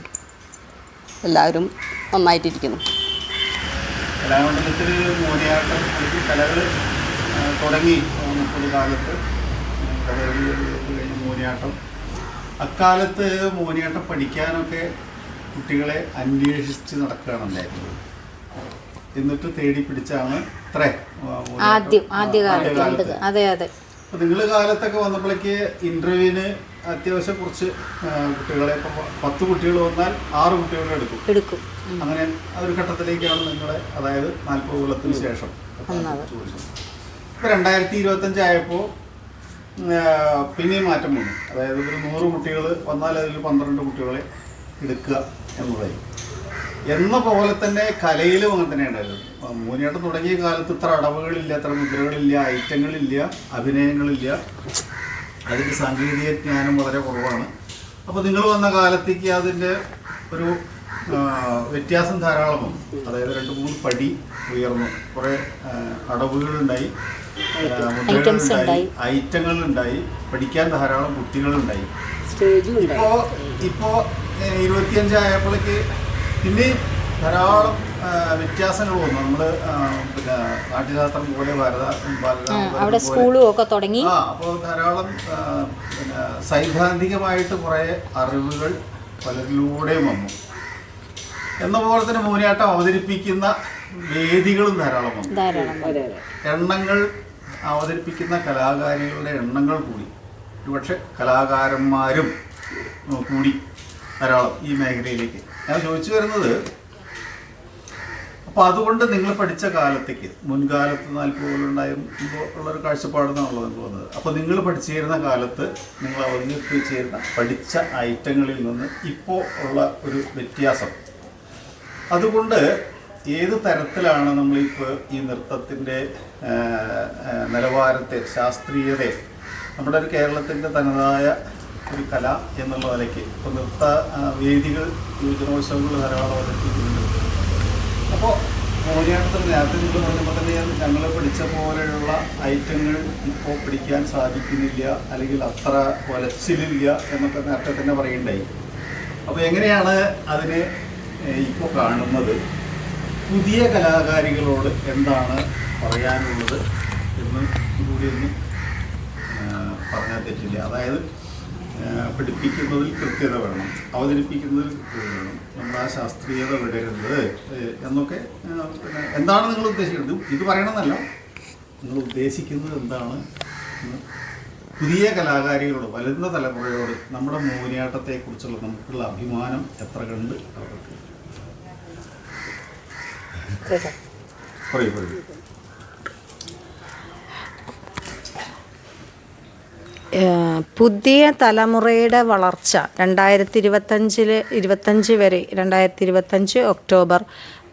എല്ലാവരും നന്നായിട്ടിരിക്കുന്നു. കലാമണ്ഡലത്തിൽ മോഹിനിയാട്ടം കലകൾ തുടങ്ങി 30 കാലത്ത് കഴിഞ്ഞ് മോഹിനിയാട്ടം. അക്കാലത്ത് മോഹിനിയാട്ടം പഠിക്കാനൊക്കെ കുട്ടികളെ അന്വേഷിച്ച് നടക്കുകയാണുണ്ടായിരുന്നത്. എന്നിട്ട് തേടി പിടിച്ചാണ് ഇത്ര ആദ്യകാലത്ത്. അതെ അതെ. നിങ്ങൾ കാലത്തൊക്കെ വന്നപ്പോഴേക്ക് ഇന്റർവ്യൂവിന് അത്യാവശ്യം കുറച്ച് കുട്ടികളെ, ഇപ്പം 10 കുട്ടികൾ വന്നാൽ 6 കുട്ടികളെ എടുക്കും. അങ്ങനെ ഒരു ഘട്ടത്തിലേക്കാണ് നിങ്ങളെ, അതായത് 40 കൊല്ലത്തിന് ശേഷം ചോദിച്ചത്. ഇപ്പം 2025 ആയപ്പോൾ പിന്നെയും മാറ്റം വന്നു. അതായത് ഒരു 100 കുട്ടികൾ വന്നാൽ അതിൽ 12 കുട്ടികളെ എടുക്കുക എന്നുള്ളതായി. എന്ന പോലെ തന്നെ കലയിലും അങ്ങനെ തന്നെ ഉണ്ടായിരുന്നു. മോഹിനിയാട്ടം തുടങ്ങിയ കാലത്ത് ഇത്ര അടവുകളില്ല, ഇത്ര മുദ്രകളില്ല, ഐറ്റങ്ങളില്ല, അഭിനയങ്ങളില്ല. അതിൻ്റെ സാങ്കേതിക ജ്ഞാനം വളരെ കുറവാണ്. അപ്പോൾ നിങ്ങൾ വന്ന കാലത്തേക്ക് അതിൻ്റെ ഒരു വ്യത്യാസം ധാരാളം വന്നു. അതായത് 2-3 പടി ഉയർന്നു. കുറേ അടവുകളുണ്ടായി, മുദ്രകളുണ്ടായി, ഐറ്റങ്ങളുണ്ടായി, പഠിക്കാൻ ധാരാളം കുട്ടികളുണ്ടായി. ഇപ്പോൾ 25 ആയപ്പോഴേക്ക് പിന്നെ ധാരാളം വ്യത്യാസങ്ങൾ വന്നു. നമ്മൾ പിന്നെ നാട്യശാസ്ത്രം പോലെ അവിടെ സ്കൂളും ഒക്കെ തുടങ്ങി. അപ്പോൾ ധാരാളം പിന്നെ സൈദ്ധാന്തികമായിട്ട് കുറേ അറിവുകൾ പലരിലൂടെയും വന്നു. എന്ന പോലെ തന്നെ മോഹിനിയാട്ടം അവതരിപ്പിക്കുന്ന വേദികളും ധാരാളം വന്നു. എണ്ണങ്ങൾ അവതരിപ്പിക്കുന്ന കലാകാരികളുടെ എണ്ണങ്ങൾ കൂടി. ഒരുപക്ഷെ കലാകാരന്മാരും കൂടി ധാരാളം ഈ മേഖലയിലേക്ക്. ഞാൻ ചോദിച്ചു വരുന്നത്, അപ്പോൾ അതുകൊണ്ട് നിങ്ങൾ പഠിച്ച കാലത്തേക്ക് മുൻകാലത്ത് 40 കൊല്ലമുണ്ടായിരുമ്പോൾ ഉള്ളൊരു കാഴ്ചപ്പാടെന്നാണല്ലോ നിങ്ങൾക്ക് വന്നത്. അപ്പോൾ നിങ്ങൾ പഠിച്ചിരുന്ന കാലത്ത് നിങ്ങൾ അവതരിപ്പിച്ചിരുന്ന പഠിച്ച ഐറ്റങ്ങളിൽ നിന്ന് ഇപ്പോൾ ഉള്ള ഒരു വ്യത്യാസം, അതുകൊണ്ട് ഏത് തരത്തിലാണ് നമ്മളിപ്പോൾ ഈ നൃത്തത്തിൻ്റെ നിലവാരത്തെ, ശാസ്ത്രീയതയെ, നമ്മുടെ ഒരു കേരളത്തിൻ്റെ തനതായ ഒരു കല എന്നുള്ള നിലയ്ക്ക് ഇപ്പോൾ നൃത്ത വേദികൾ, യുവജനോത്സവങ്ങൾ ധാരാളം അവതരിപ്പിക്കുന്നുണ്ട്. അപ്പോൾ മോഹിനിയാട്ടത്തിൽ നേരത്തെ നിങ്ങൾ പറഞ്ഞപ്പോൾ തന്നെ ഞങ്ങൾ പഠിച്ച പോലെയുള്ള ഐറ്റങ്ങൾ ഇപ്പോൾ പഠിക്കാൻ സാധിക്കുന്നില്ല, അല്ലെങ്കിൽ അത്ര കൊലച്ചിലില്ല എന്നൊക്കെ നേരത്തെ തന്നെ പറയുണ്ടായി. അപ്പോൾ എങ്ങനെയാണ് അതിനെ ഇപ്പോൾ കാണുന്നത്? പുതിയ കലാകാരികളോട് എന്താണ് പറയാനുള്ളത് എന്ന് കൂടി ഒന്ന് പറഞ്ഞാൽ തെറ്റില്ല. അതായത് പഠിപ്പിക്കുന്നതിൽ കൃത്യത വേണം, അവതരിപ്പിക്കുന്നതിൽ കൃത്യത വേണം, നമ്മൾ ആ ശാസ്ത്രീയത വിടരുത് എന്നൊക്കെ. പിന്നെ എന്താണ് നിങ്ങൾ ഉദ്ദേശിക്കുന്നത്? ഇത് പറയണമെന്നല്ല, നിങ്ങൾ ഉദ്ദേശിക്കുന്നത് എന്താണ്? പുതിയ കലാകാരികളോട്, വരുന്ന തലമുറയോട് നമ്മുടെ മോഹിനിയാട്ടത്തെക്കുറിച്ചുള്ള നമുക്കുള്ള അഭിമാനം എത്ര കണ്ട് അവർക്ക് പറയും. പുതിയ തലമുറയുടെ വളർച്ച 2025 വരെ, 2025 ഒക്ടോബർ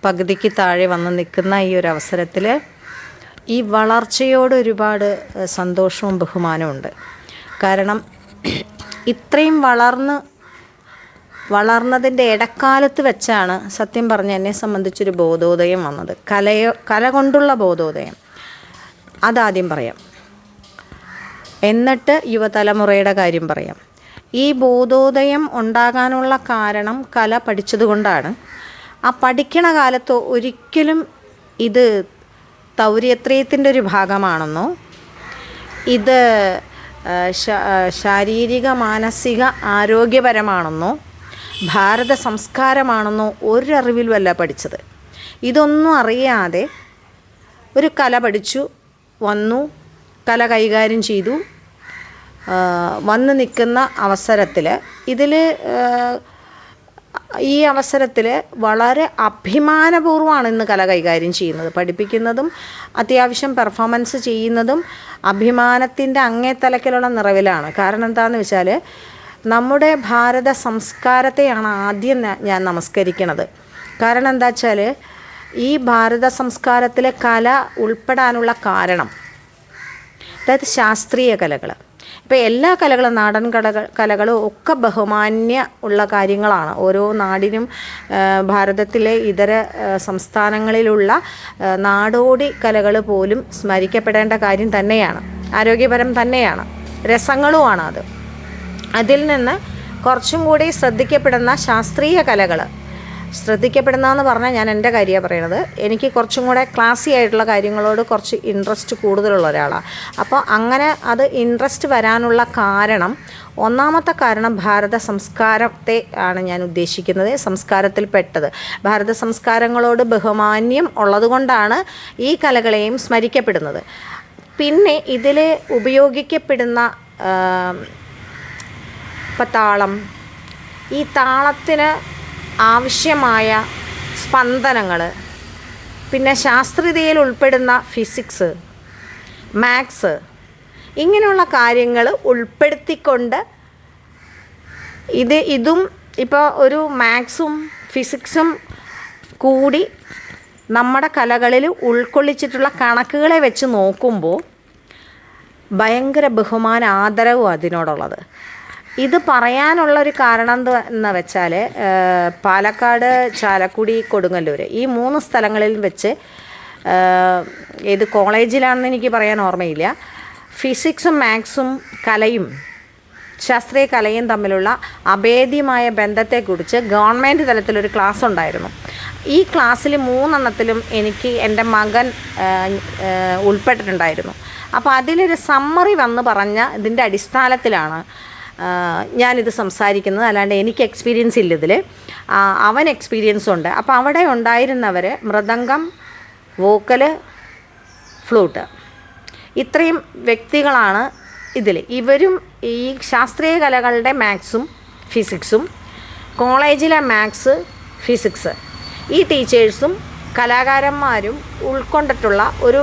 പകുതിക്ക് താഴെ വന്ന് നിൽക്കുന്ന ഈ ഒരു അവസരത്തിൽ ഈ വളർച്ചയോട് ഒരുപാട് സന്തോഷവും ബഹുമാനവും ഉണ്ട്. കാരണം ഇത്രയും വളർന്നതിൻ്റെ ഇടക്കാലത്ത് വെച്ചാണ് സത്യം പറഞ്ഞ എന്നെ സംബന്ധിച്ചൊരു ബോധോദയം വന്നത്. കല കൊണ്ടുള്ള ബോധോദയം, അതാദ്യം പറയാം. എന്നിട്ട് യുവതലമുറയുടെ കാര്യം പറയാം. ഈ ബോധോദയം ഉണ്ടാകാനുള്ള കാരണം കല പഠിച്ചതുകൊണ്ടാണ്. ആ പഠിക്കണ കാലത്ത് ഒരിക്കലും ഇത് തൗര്യത്രയത്തിൻ്റെ ഒരു ഭാഗമാണെന്നോ, ഇത് ശാരീരിക മാനസിക ആരോഗ്യപരമാണെന്നോ, ഭാരത സംസ്കാരമാണെന്നോ ഒരറിവിലുമല്ല പഠിച്ചത്. ഇതൊന്നും അറിയാതെ ഒരു കല പഠിച്ചു വന്നു, കല കൈകാര്യം ചെയ്തു വന്ന് നിൽക്കുന്ന അവസരത്തിൽ ഈ അവസരത്തിൽ വളരെ അഭിമാനപൂർവ്വമാണ് ഇന്ന് കല കൈകാര്യം ചെയ്യുന്നത്. പഠിപ്പിക്കുന്നതും അത്യാവശ്യം പെർഫോമൻസ് ചെയ്യുന്നതും അഭിമാനത്തിൻ്റെ അങ്ങേത്തലക്കിലുള്ള നിറവിലാണ്. കാരണം എന്താണെന്ന് വെച്ചാൽ നമ്മുടെ ഭാരത സംസ്കാരത്തെയാണ് ആദ്യം ഞാൻ നമസ്കരിക്കുന്നത്. കാരണം എന്താ വെച്ചാൽ ഈ ഭാരത സംസ്കാരത്തിലെ കല ഉൾപ്പെടാനുള്ള കാരണം, അതായത് ശാസ്ത്രീയ കലകൾ. ഇപ്പോൾ എല്ലാ കലകളും, നാടൻ കലകളും ഒക്കെ ബഹുമാന്യ ഉള്ള കാര്യങ്ങളാണ്. ഓരോ നാടിനും ഭാരതത്തിലെ ഇതര സംസ്ഥാനങ്ങളിലുള്ള നാടോടി കലകൾ പോലും സ്മരിക്കപ്പെടേണ്ട കാര്യം തന്നെയാണ്, ആരോഗ്യപരം തന്നെയാണ്, രസങ്ങളുമാണ് അത്. അതിൽ നിന്ന് കുറച്ചും കൂടി ശ്രദ്ധിക്കപ്പെടുന്ന ശാസ്ത്രീയ കലകൾ, ശ്രദ്ധിക്കപ്പെടുന്നതെന്ന് പറഞ്ഞാൽ ഞാൻ എൻ്റെ കാര്യമാണ് പറയണത്, എനിക്ക് കുറച്ചും കൂടെ ക്ലാസി ആയിട്ടുള്ള കാര്യങ്ങളോട് കുറച്ച് ഇൻട്രസ്റ്റ് കൂടുതലുള്ള ഒരാളാണ്. അപ്പോൾ അങ്ങനെ അത് ഇൻട്രസ്റ്റ് വരാനുള്ള കാരണം, ഒന്നാമത്തെ കാരണം ഭാരത സംസ്കാരത്തെ ആണ് ഞാൻ ഉദ്ദേശിക്കുന്നത്, സംസ്കാരത്തിൽ പെട്ടത്. ഭാരത സംസ്കാരങ്ങളോട് ബഹുമാന്യം ഉള്ളതുകൊണ്ടാണ് ഈ കലകളെയും സ്മരിക്കപ്പെടുന്നത്. പിന്നെ ഇതിൽ ഉപയോഗിക്കപ്പെടുന്ന ഇപ്പം താളം, ഈ താളത്തിന് ആവശ്യമായ സ്പന്ദനങ്ങൾ, പിന്നെ ശാസ്ത്രീയതയിൽ ഉൾപ്പെടുന്ന ഫിസിക്സ്, മാത്സ്, ഇങ്ങനെയുള്ള കാര്യങ്ങൾ ഉൾപ്പെടുത്തിക്കൊണ്ട് ഇതും ഇപ്പോൾ ഒരു മാത്സും ഫിസിക്സും കൂടി നമ്മുടെ കലകളിൽ ഉൾക്കൊള്ളിച്ചിട്ടുള്ള കണക്കുകളെ വെച്ച് നോക്കുമ്പോൾ ഭയങ്കര ബഹുമാന ആദരവും അതിനോടുള്ളത്. ഇത് പറയാനുള്ളൊരു കാരണം എന്ന് വെച്ചാൽ പാലക്കാട്, ചാലക്കുടി, കൊടുങ്ങല്ലൂർ ഈ 3 സ്ഥലങ്ങളിൽ വെച്ച്, ഏത് കോളേജിലാണെന്ന് എനിക്ക് പറയാൻ ഓർമ്മയില്ല, ഫിസിക്സും മാത്സും കലയും ശാസ്ത്രീയ കലയും തമ്മിലുള്ള അഭേദ്യമായ ബന്ധത്തെക്കുറിച്ച് ഗവൺമെൻറ് തലത്തിലൊരു ക്ലാസ് ഉണ്ടായിരുന്നു. ഈ ക്ലാസ്സിൽ 3 എണ്ണത്തിലും എനിക്ക് എൻ്റെ മകൻ ഉൾപ്പെട്ടിട്ടുണ്ടായിരുന്നു. അപ്പോൾ അതിലൊരു സമ്മറി വന്ന് പറഞ്ഞ ഇതിൻ്റെ അടിസ്ഥാനത്തിലാണ് ഞാനിത് സംസാരിക്കുന്നത്. അല്ലാണ്ട് എനിക്ക് എക്സ്പീരിയൻസ് ഇല്ല ഇതിൽ, അവൻ എക്സ്പീരിയൻസ് ഉണ്ട്. അപ്പോൾ അവിടെ ഉണ്ടായിരുന്നവർ മൃദംഗം, വോക്കല്, ഫ്ലൂട്ട്, ഇത്രയും വ്യക്തികളാണ് ഇതിൽ. ഇവരും ഈ ശാസ്ത്രീയ കലകളുടെ മാത്സും ഫിസിക്സും, കോളേജിലെ മാത്സ് ഫിസിക്സ്, ഈ ടീച്ചേഴ്സും കലാകാരന്മാരും ഉൾക്കൊണ്ടിട്ടുള്ള ഒരു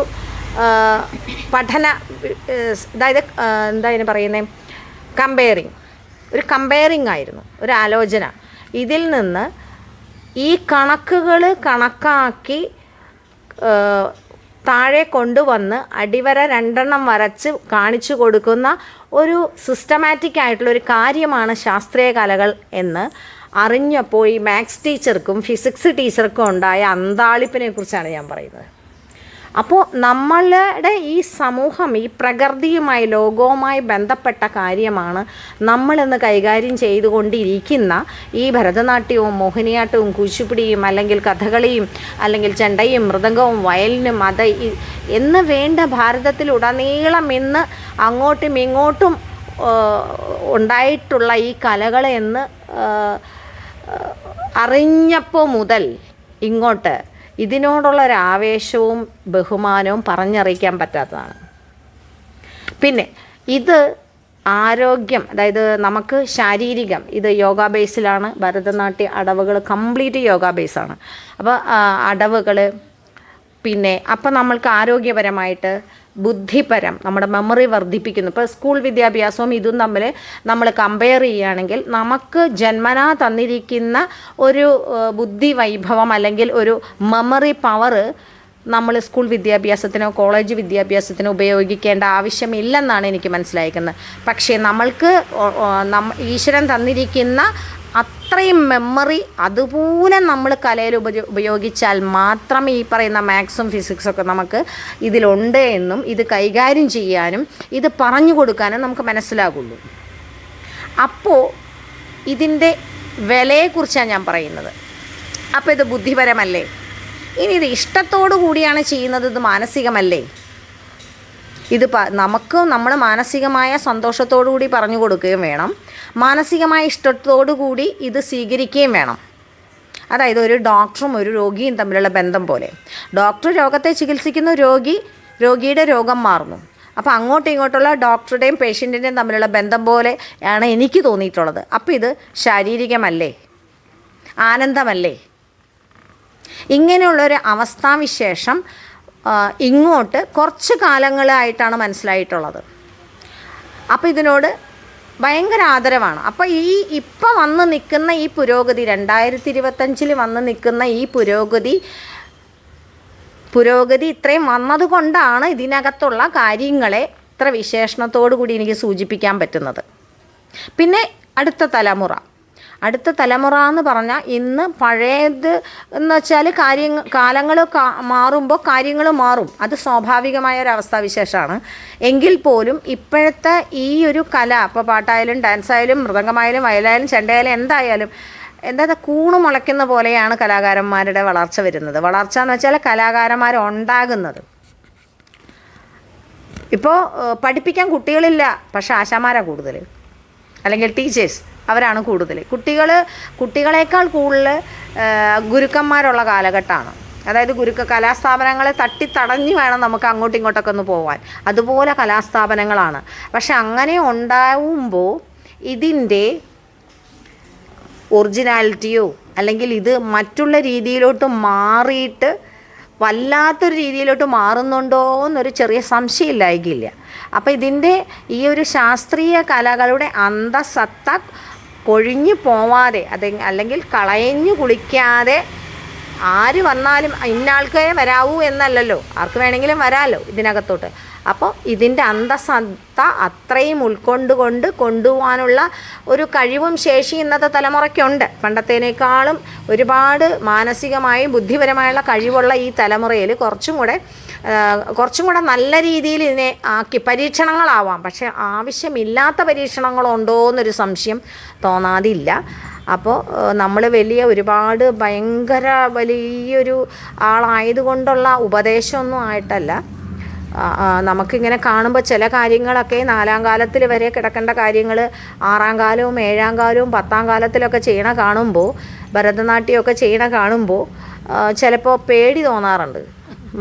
പഠന, അതായത് എന്താ ഇതിന് പറയുന്നത്, ഒരു കമ്പയറിങ് ആയിരുന്നു, ഒരു ആലോചന. ഇതിൽ നിന്ന് ഈ കണക്കുകൾ കണക്കാക്കി താഴെ കൊണ്ടുവന്ന് അടിവര 2 വരച്ച് കാണിച്ചു കൊടുക്കുന്ന ഒരു സിസ്റ്റമാറ്റിക് ആയിട്ടുള്ളൊരു കാര്യമാണ് ശാസ്ത്രീയ കലകൾ എന്ന് അറിഞ്ഞപ്പോൾ ഈ മാത്സ് ടീച്ചർക്കും ഫിസിക്സ് ടീച്ചർക്കും ഉണ്ടായ അന്താളിപ്പിനെ കുറിച്ചാണ് ഞാൻ പറയുന്നത്. അപ്പോൾ നമ്മളുടെ ഈ സമൂഹം ഈ പ്രകൃതിയുമായി, ലോകവുമായി ബന്ധപ്പെട്ട കാര്യമാണ് നമ്മളിന്ന് കൈകാര്യം ചെയ്തുകൊണ്ടിരിക്കുന്ന ഈ ഭരതനാട്യവും മോഹിനിയാട്ടവും കുച്ചിപ്പുടിയും അല്ലെങ്കിൽ കഥകളിയും അല്ലെങ്കിൽ ചെണ്ടയും മൃദംഗവും വയലിനും അത് എന്ന് വേണ്ട ഭാരതത്തിലുടനീളം ഇന്ന് അങ്ങോട്ടും ഇങ്ങോട്ടും ഉണ്ടായിട്ടുള്ള ഈ കലകളെന്ന് അറിഞ്ഞപ്പോൾ മുതൽ ഇങ്ങോട്ട് ഇതിനോടുള്ളൊരാവേശവും ബഹുമാനവും പറഞ്ഞറിയിക്കാൻ പറ്റാത്തതാണ്. പിന്നെ ഇത് ആരോഗ്യം, അതായത് നമുക്ക് ശാരീരികം, ഇത് യോഗ ബേസിലാണ്. ഭരതനാട്യ അടവുകൾ കംപ്ലീറ്റ് യോഗ ബേസാണ്. അപ്പോൾ അടവുകൾ, പിന്നെ അപ്പം നമ്മൾക്ക് ആരോഗ്യപരമായിട്ട്, ബുദ്ധിപരം, നമ്മുടെ മെമ്മറി വർദ്ധിപ്പിക്കുന്നു. ഇപ്പോൾ സ്കൂൾ വിദ്യാഭ്യാസവും ഇതും തമ്മിൽ നമ്മൾ കമ്പയർ ചെയ്യുകയാണെങ്കിൽ നമുക്ക് ജന്മനാ തന്നിരിക്കുന്ന ഒരു ബുദ്ധി വൈഭവം അല്ലെങ്കിൽ ഒരു മെമ്മറി പവർ നമ്മൾ സ്കൂൾ വിദ്യാഭ്യാസത്തിനോ കോളേജ് വിദ്യാഭ്യാസത്തിനോ ഉപയോഗിക്കേണ്ട ആവശ്യമില്ലെന്നാണ് എനിക്ക് മനസ്സിലായിരിക്കുന്നത്. പക്ഷേ നമ്മൾക്ക് ഈശ്വരൻ തന്നിരിക്കുന്ന അത്രയും മെമ്മറി അതുപോലെ നമ്മൾ കലയിൽ ഉപയോഗിച്ചാൽ മാത്രമേ ഈ പറയുന്ന മാത്സും ഫിസിക്സൊക്കെ നമുക്ക് ഇതിലുണ്ട് എന്നും ഇത് കൈകാര്യം ചെയ്യാനും ഇത് പറഞ്ഞു കൊടുക്കാനും നമുക്ക് മനസ്സിലാകുള്ളൂ. അപ്പോൾ ഇതിൻ്റെ വിലയെക്കുറിച്ചാണ് ഞാൻ പറയുന്നത്. അപ്പോൾ ഇത് ബുദ്ധിപരമല്ലേ? ഇനി ഇത് ഇഷ്ടത്തോടു കൂടിയാണ് ചെയ്യുന്നത്, ഇത് മാനസികമല്ലേ? ഇത് നമ്മൾ മാനസികമായ സന്തോഷത്തോടു കൂടി പറഞ്ഞു കൊടുക്കുകയും വേണം, മാനസികമായ ഇഷ്ടത്തോടു കൂടി ഇത് സ്വീകരിക്കുകയും വേണം. അതായത് ഒരു ഡോക്ടറും ഒരു രോഗിയും തമ്മിലുള്ള ബന്ധം പോലെ, ഡോക്ടർ രോഗത്തെ ചികിത്സിക്കുന്നു, രോഗിയുടെ രോഗം മാറുന്നു. അപ്പോൾ അങ്ങോട്ടും ഇങ്ങോട്ടുള്ള ഡോക്ടറുടെയും പേഷ്യൻറ്റിൻ്റെയും തമ്മിലുള്ള ബന്ധം പോലെ ആണ് എനിക്ക് തോന്നിയിട്ടുള്ളത്. അപ്പോൾ ഇത് ശാരീരികമല്ലേ? ആനന്ദമല്ലേ? ഇങ്ങനെയുള്ളൊരു അവസ്ഥാവിശേഷം ഇങ്ങോട്ട് കുറച്ച് കാലങ്ങളായിട്ടാണ് മനസ്സിലായിട്ടുള്ളത്. അപ്പോൾ ഇതിനോട് ഭയങ്കര ആദരവാണ്. അപ്പോൾ ഇപ്പം വന്ന് നിൽക്കുന്ന ഈ പുരോഗതി, 2025 വന്ന് നിൽക്കുന്ന ഈ പുരോഗതി ഇത്രയും വന്നതുകൊണ്ടാണ് ഇതിനകത്തുള്ള കാര്യങ്ങളെ അത്ര വിശേഷണത്തോടു കൂടി എനിക്ക് സൂചിപ്പിക്കാൻ പറ്റുന്നത്. പിന്നെ അടുത്ത തലമുറ എന്ന് പറഞ്ഞാൽ ഇന്ന് പഴയത് എന്ന് വെച്ചാൽ കാലങ്ങൾ മാറുമ്പോൾ കാര്യങ്ങൾ മാറും, അത് സ്വാഭാവികമായ ഒരു അവസ്ഥാവിശേഷമാണ്. എങ്കിൽ പോലും ഇപ്പോഴത്തെ ഈ ഒരു കല, ഇപ്പോൾ പാട്ടായാലും ഡാൻസായാലും മൃദംഗമായാലും വയലായാലും ചെണ്ടയായാലും എന്തായാലും കൂണ് മുളയ്ക്കുന്ന പോലെയാണ് കലാകാരന്മാരുടെ വളർച്ച വരുന്നത്. വളർച്ച എന്ന് വെച്ചാൽ കലാകാരന്മാരുണ്ടാകുന്നത്. ഇപ്പോൾ പഠിപ്പിക്കാൻ കുട്ടികളില്ല, പക്ഷേ ആശാന്മാരാണ് കൂടുതൽ, അല്ലെങ്കിൽ ടീച്ചേഴ്സ് അവരാണ് കൂടുതൽ. കുട്ടികളേക്കാൾ കൂടുതൽ ഗുരുക്കന്മാരുള്ള കാലഘട്ടമാണ്. അതായത് കലാസ്ഥാപനങ്ങളെ തട്ടിത്തടഞ്ഞ് വേണം നമുക്ക് അങ്ങോട്ടും ഇങ്ങോട്ടൊക്കെ ഒന്ന് പോകാൻ, അതുപോലെ കലാസ്ഥാപനങ്ങളാണ്. പക്ഷെ അങ്ങനെ ഉണ്ടാവുമ്പോൾ ഇതിൻ്റെ ഒറിജിനാലിറ്റിയോ അല്ലെങ്കിൽ ഇത് മറ്റുള്ള രീതിയിലോട്ട് മാറിയിട്ട് വല്ലാത്തൊരു രീതിയിലോട്ട് മാറുന്നുണ്ടോ എന്നൊരു ചെറിയ സംശയം ഇല്ലായിരിക്കില്ല. അപ്പോൾ ഇതിൻ്റെ ഈ ഒരു ശാസ്ത്രീയ കലകളുടെ അന്തസത്ത കൊഴിഞ്ഞു പോവാതെ അല്ലെങ്കിൽ കളയഞ്ഞു കുളിക്കാതെ ആര് വന്നാലും ഇന്നാൾക്കേ വരാവൂ എന്നല്ലല്ലോ, ആർക്ക് വേണമെങ്കിലും വരാമല്ലോ ഇതിനകത്തോട്ട്. അപ്പോൾ ഇതിൻ്റെ അന്തസത്ത അത്രയും കൊണ്ടുപോകാനുള്ള ഒരു കഴിവും ശേഷി ഇന്നത്തെ തലമുറയ്ക്കുണ്ട്. പണ്ടത്തേനേക്കാളും ഒരുപാട് മാനസികമായും ബുദ്ധിപരമായുള്ള കഴിവുള്ള ഈ തലമുറയിൽ കുറച്ചും കൂടെ നല്ല രീതിയിൽ ഇതിനെ ആക്കി പരീക്ഷണങ്ങളാവാം, പക്ഷേ ആവശ്യമില്ലാത്ത പരീക്ഷണങ്ങളുണ്ടോ എന്നൊരു സംശയം തോന്നാതില്ല. അപ്പോൾ നമ്മൾ ഒരുപാട് ഭയങ്കര വലിയൊരു ആളായതുകൊണ്ടുള്ള ഉപദേശമൊന്നും ആയിട്ടല്ല. നമുക്കിങ്ങനെ കാണുമ്പോൾ ചില കാര്യങ്ങളൊക്കെ 4ാം കാലത്തിൽ വരെ കിടക്കേണ്ട കാര്യങ്ങൾ 6ാം കാലവും 7ാം കാലവും 10ാം കാലത്തിലൊക്കെ ചെയ്യണ കാണുമ്പോൾ, ഭരതനാട്യമൊക്കെ ചെയ്യണ കാണുമ്പോൾ ചിലപ്പോൾ പേടി തോന്നാറുണ്ട്.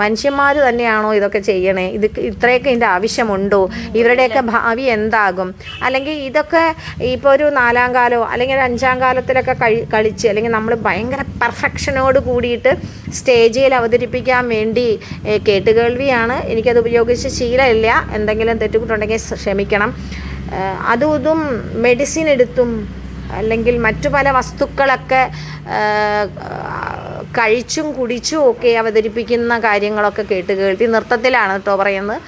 മനുഷ്യന്മാർ തന്നെയാണോ ഇതൊക്കെ ചെയ്യണേ? ഇത്രയൊക്കെ ഇതിൻ്റെ ആവശ്യമുണ്ടോ? ഇവരുടെയൊക്കെ ഭാവി എന്താകും? അല്ലെങ്കിൽ ഇതൊക്കെ ഇപ്പോൾ ഒരു 4ാം കാലമോ അല്ലെങ്കിൽ 5ാം കാലത്തിലൊക്കെ കളിച്ച് അല്ലെങ്കിൽ നമ്മൾ ഭയങ്കര പെർഫെക്ഷനോട് കൂടിയിട്ട് സ്റ്റേജിൽ അവതരിപ്പിക്കാൻ വേണ്ടി കേട്ടുകേൾവിയാണ്, എനിക്കത് ഉപയോഗിച്ച് ശീലമില്ല, എന്തെങ്കിലും തെറ്റുകുട്ടുണ്ടെങ്കിൽ ക്ഷമിക്കണം. അതും മെഡിസിൻ എടുത്തും അല്ലെങ്കിൽ മറ്റു പല വസ്തുക്കളൊക്കെ കഴിച്ചും കുടിച്ചും ഒക്കെ അവതരിപ്പിക്കുന്ന കാര്യങ്ങളൊക്കെ കേൾവി നൃത്തത്തിലാണ് കേട്ടോ പറയുന്നത്,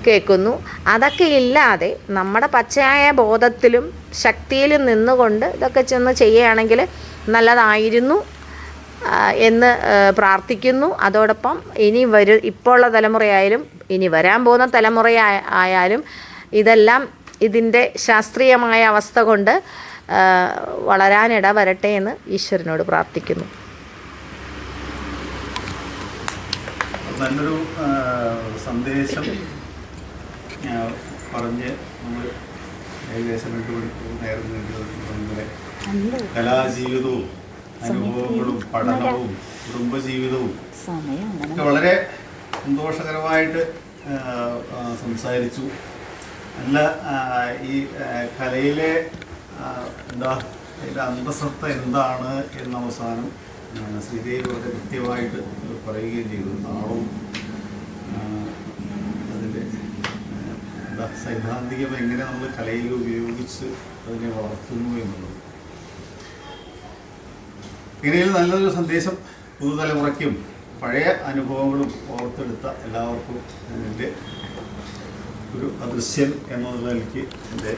കേൾക്കുന്നു. അതൊക്കെ ഇല്ലാതെ നമ്മുടെ പച്ചയായ ബോധത്തിലും ശക്തിയിലും നിന്നുകൊണ്ട് ഇതൊക്കെ ചെന്ന് ചെയ്യുകയാണെങ്കിൽ നല്ലതായിരുന്നു എന്ന് പ്രാർത്ഥിക്കുന്നു. അതോടൊപ്പം ഇപ്പോൾ ഉള്ള തലമുറയായാലും ഇനി വരാൻ പോകുന്ന തലമുറയായാലും ഇതെല്ലാം ഇതിൻ്റെ ശാസ്ത്രീയമായ അവസ്ഥ കൊണ്ട് വളരാനിട വരട്ടെ എന്ന് ഈശ്വരനോട് പ്രാർത്ഥിക്കുന്നു. നല്ലൊരു സന്ദേശം പറഞ്ഞ് നമ്മൾ ഏകദേശം 2 മണിക്കൂർ നേരം നീണ്ടുപോലെ കലാജീവിതവും അനുഭവങ്ങളും പഠനവും കുടുംബജീവിതവും ഒക്കെ വളരെ സന്തോഷകരമായിട്ട് സംസാരിച്ചു. നല്ല ഈ കലയിലെ അതിൻ്റെ അന്തസത്ത എന്താണ് എന്ന അവസാനം ശ്രീദേവി വളരെ കൃത്യമായിട്ട് പറയുകയും ചെയ്തു. താളവും അതിൻ്റെ സൈദ്ധാന്തികം എങ്ങനെ നമ്മൾ കലയിൽ ഉപയോഗിച്ച് അതിനെ വളർത്തുന്നു എന്നുള്ളത്. ഇങ്ങനെയുള്ള നല്ലൊരു സന്ദേശം പുതുതലമുറയ്ക്കും പഴയ അനുഭവങ്ങളും ഓർത്തെടുത്ത എല്ലാവർക്കും എൻ്റെ ഒരു അദൃശ്യൻ എന്നുള്ള നിലയ്ക്ക് എൻ്റെ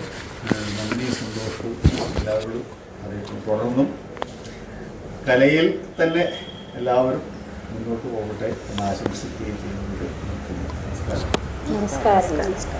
നന്ദിയും സന്തോഷവും എല്ലാവരോടും അറിയിക്കും. തുടർന്നും കലയിൽ തന്നെ എല്ലാവരും മുന്നോട്ട് പോകട്ടെ എന്ന് ആശംസിക്കുകയും ചെയ്യുന്നത്. നമസ്കാരം.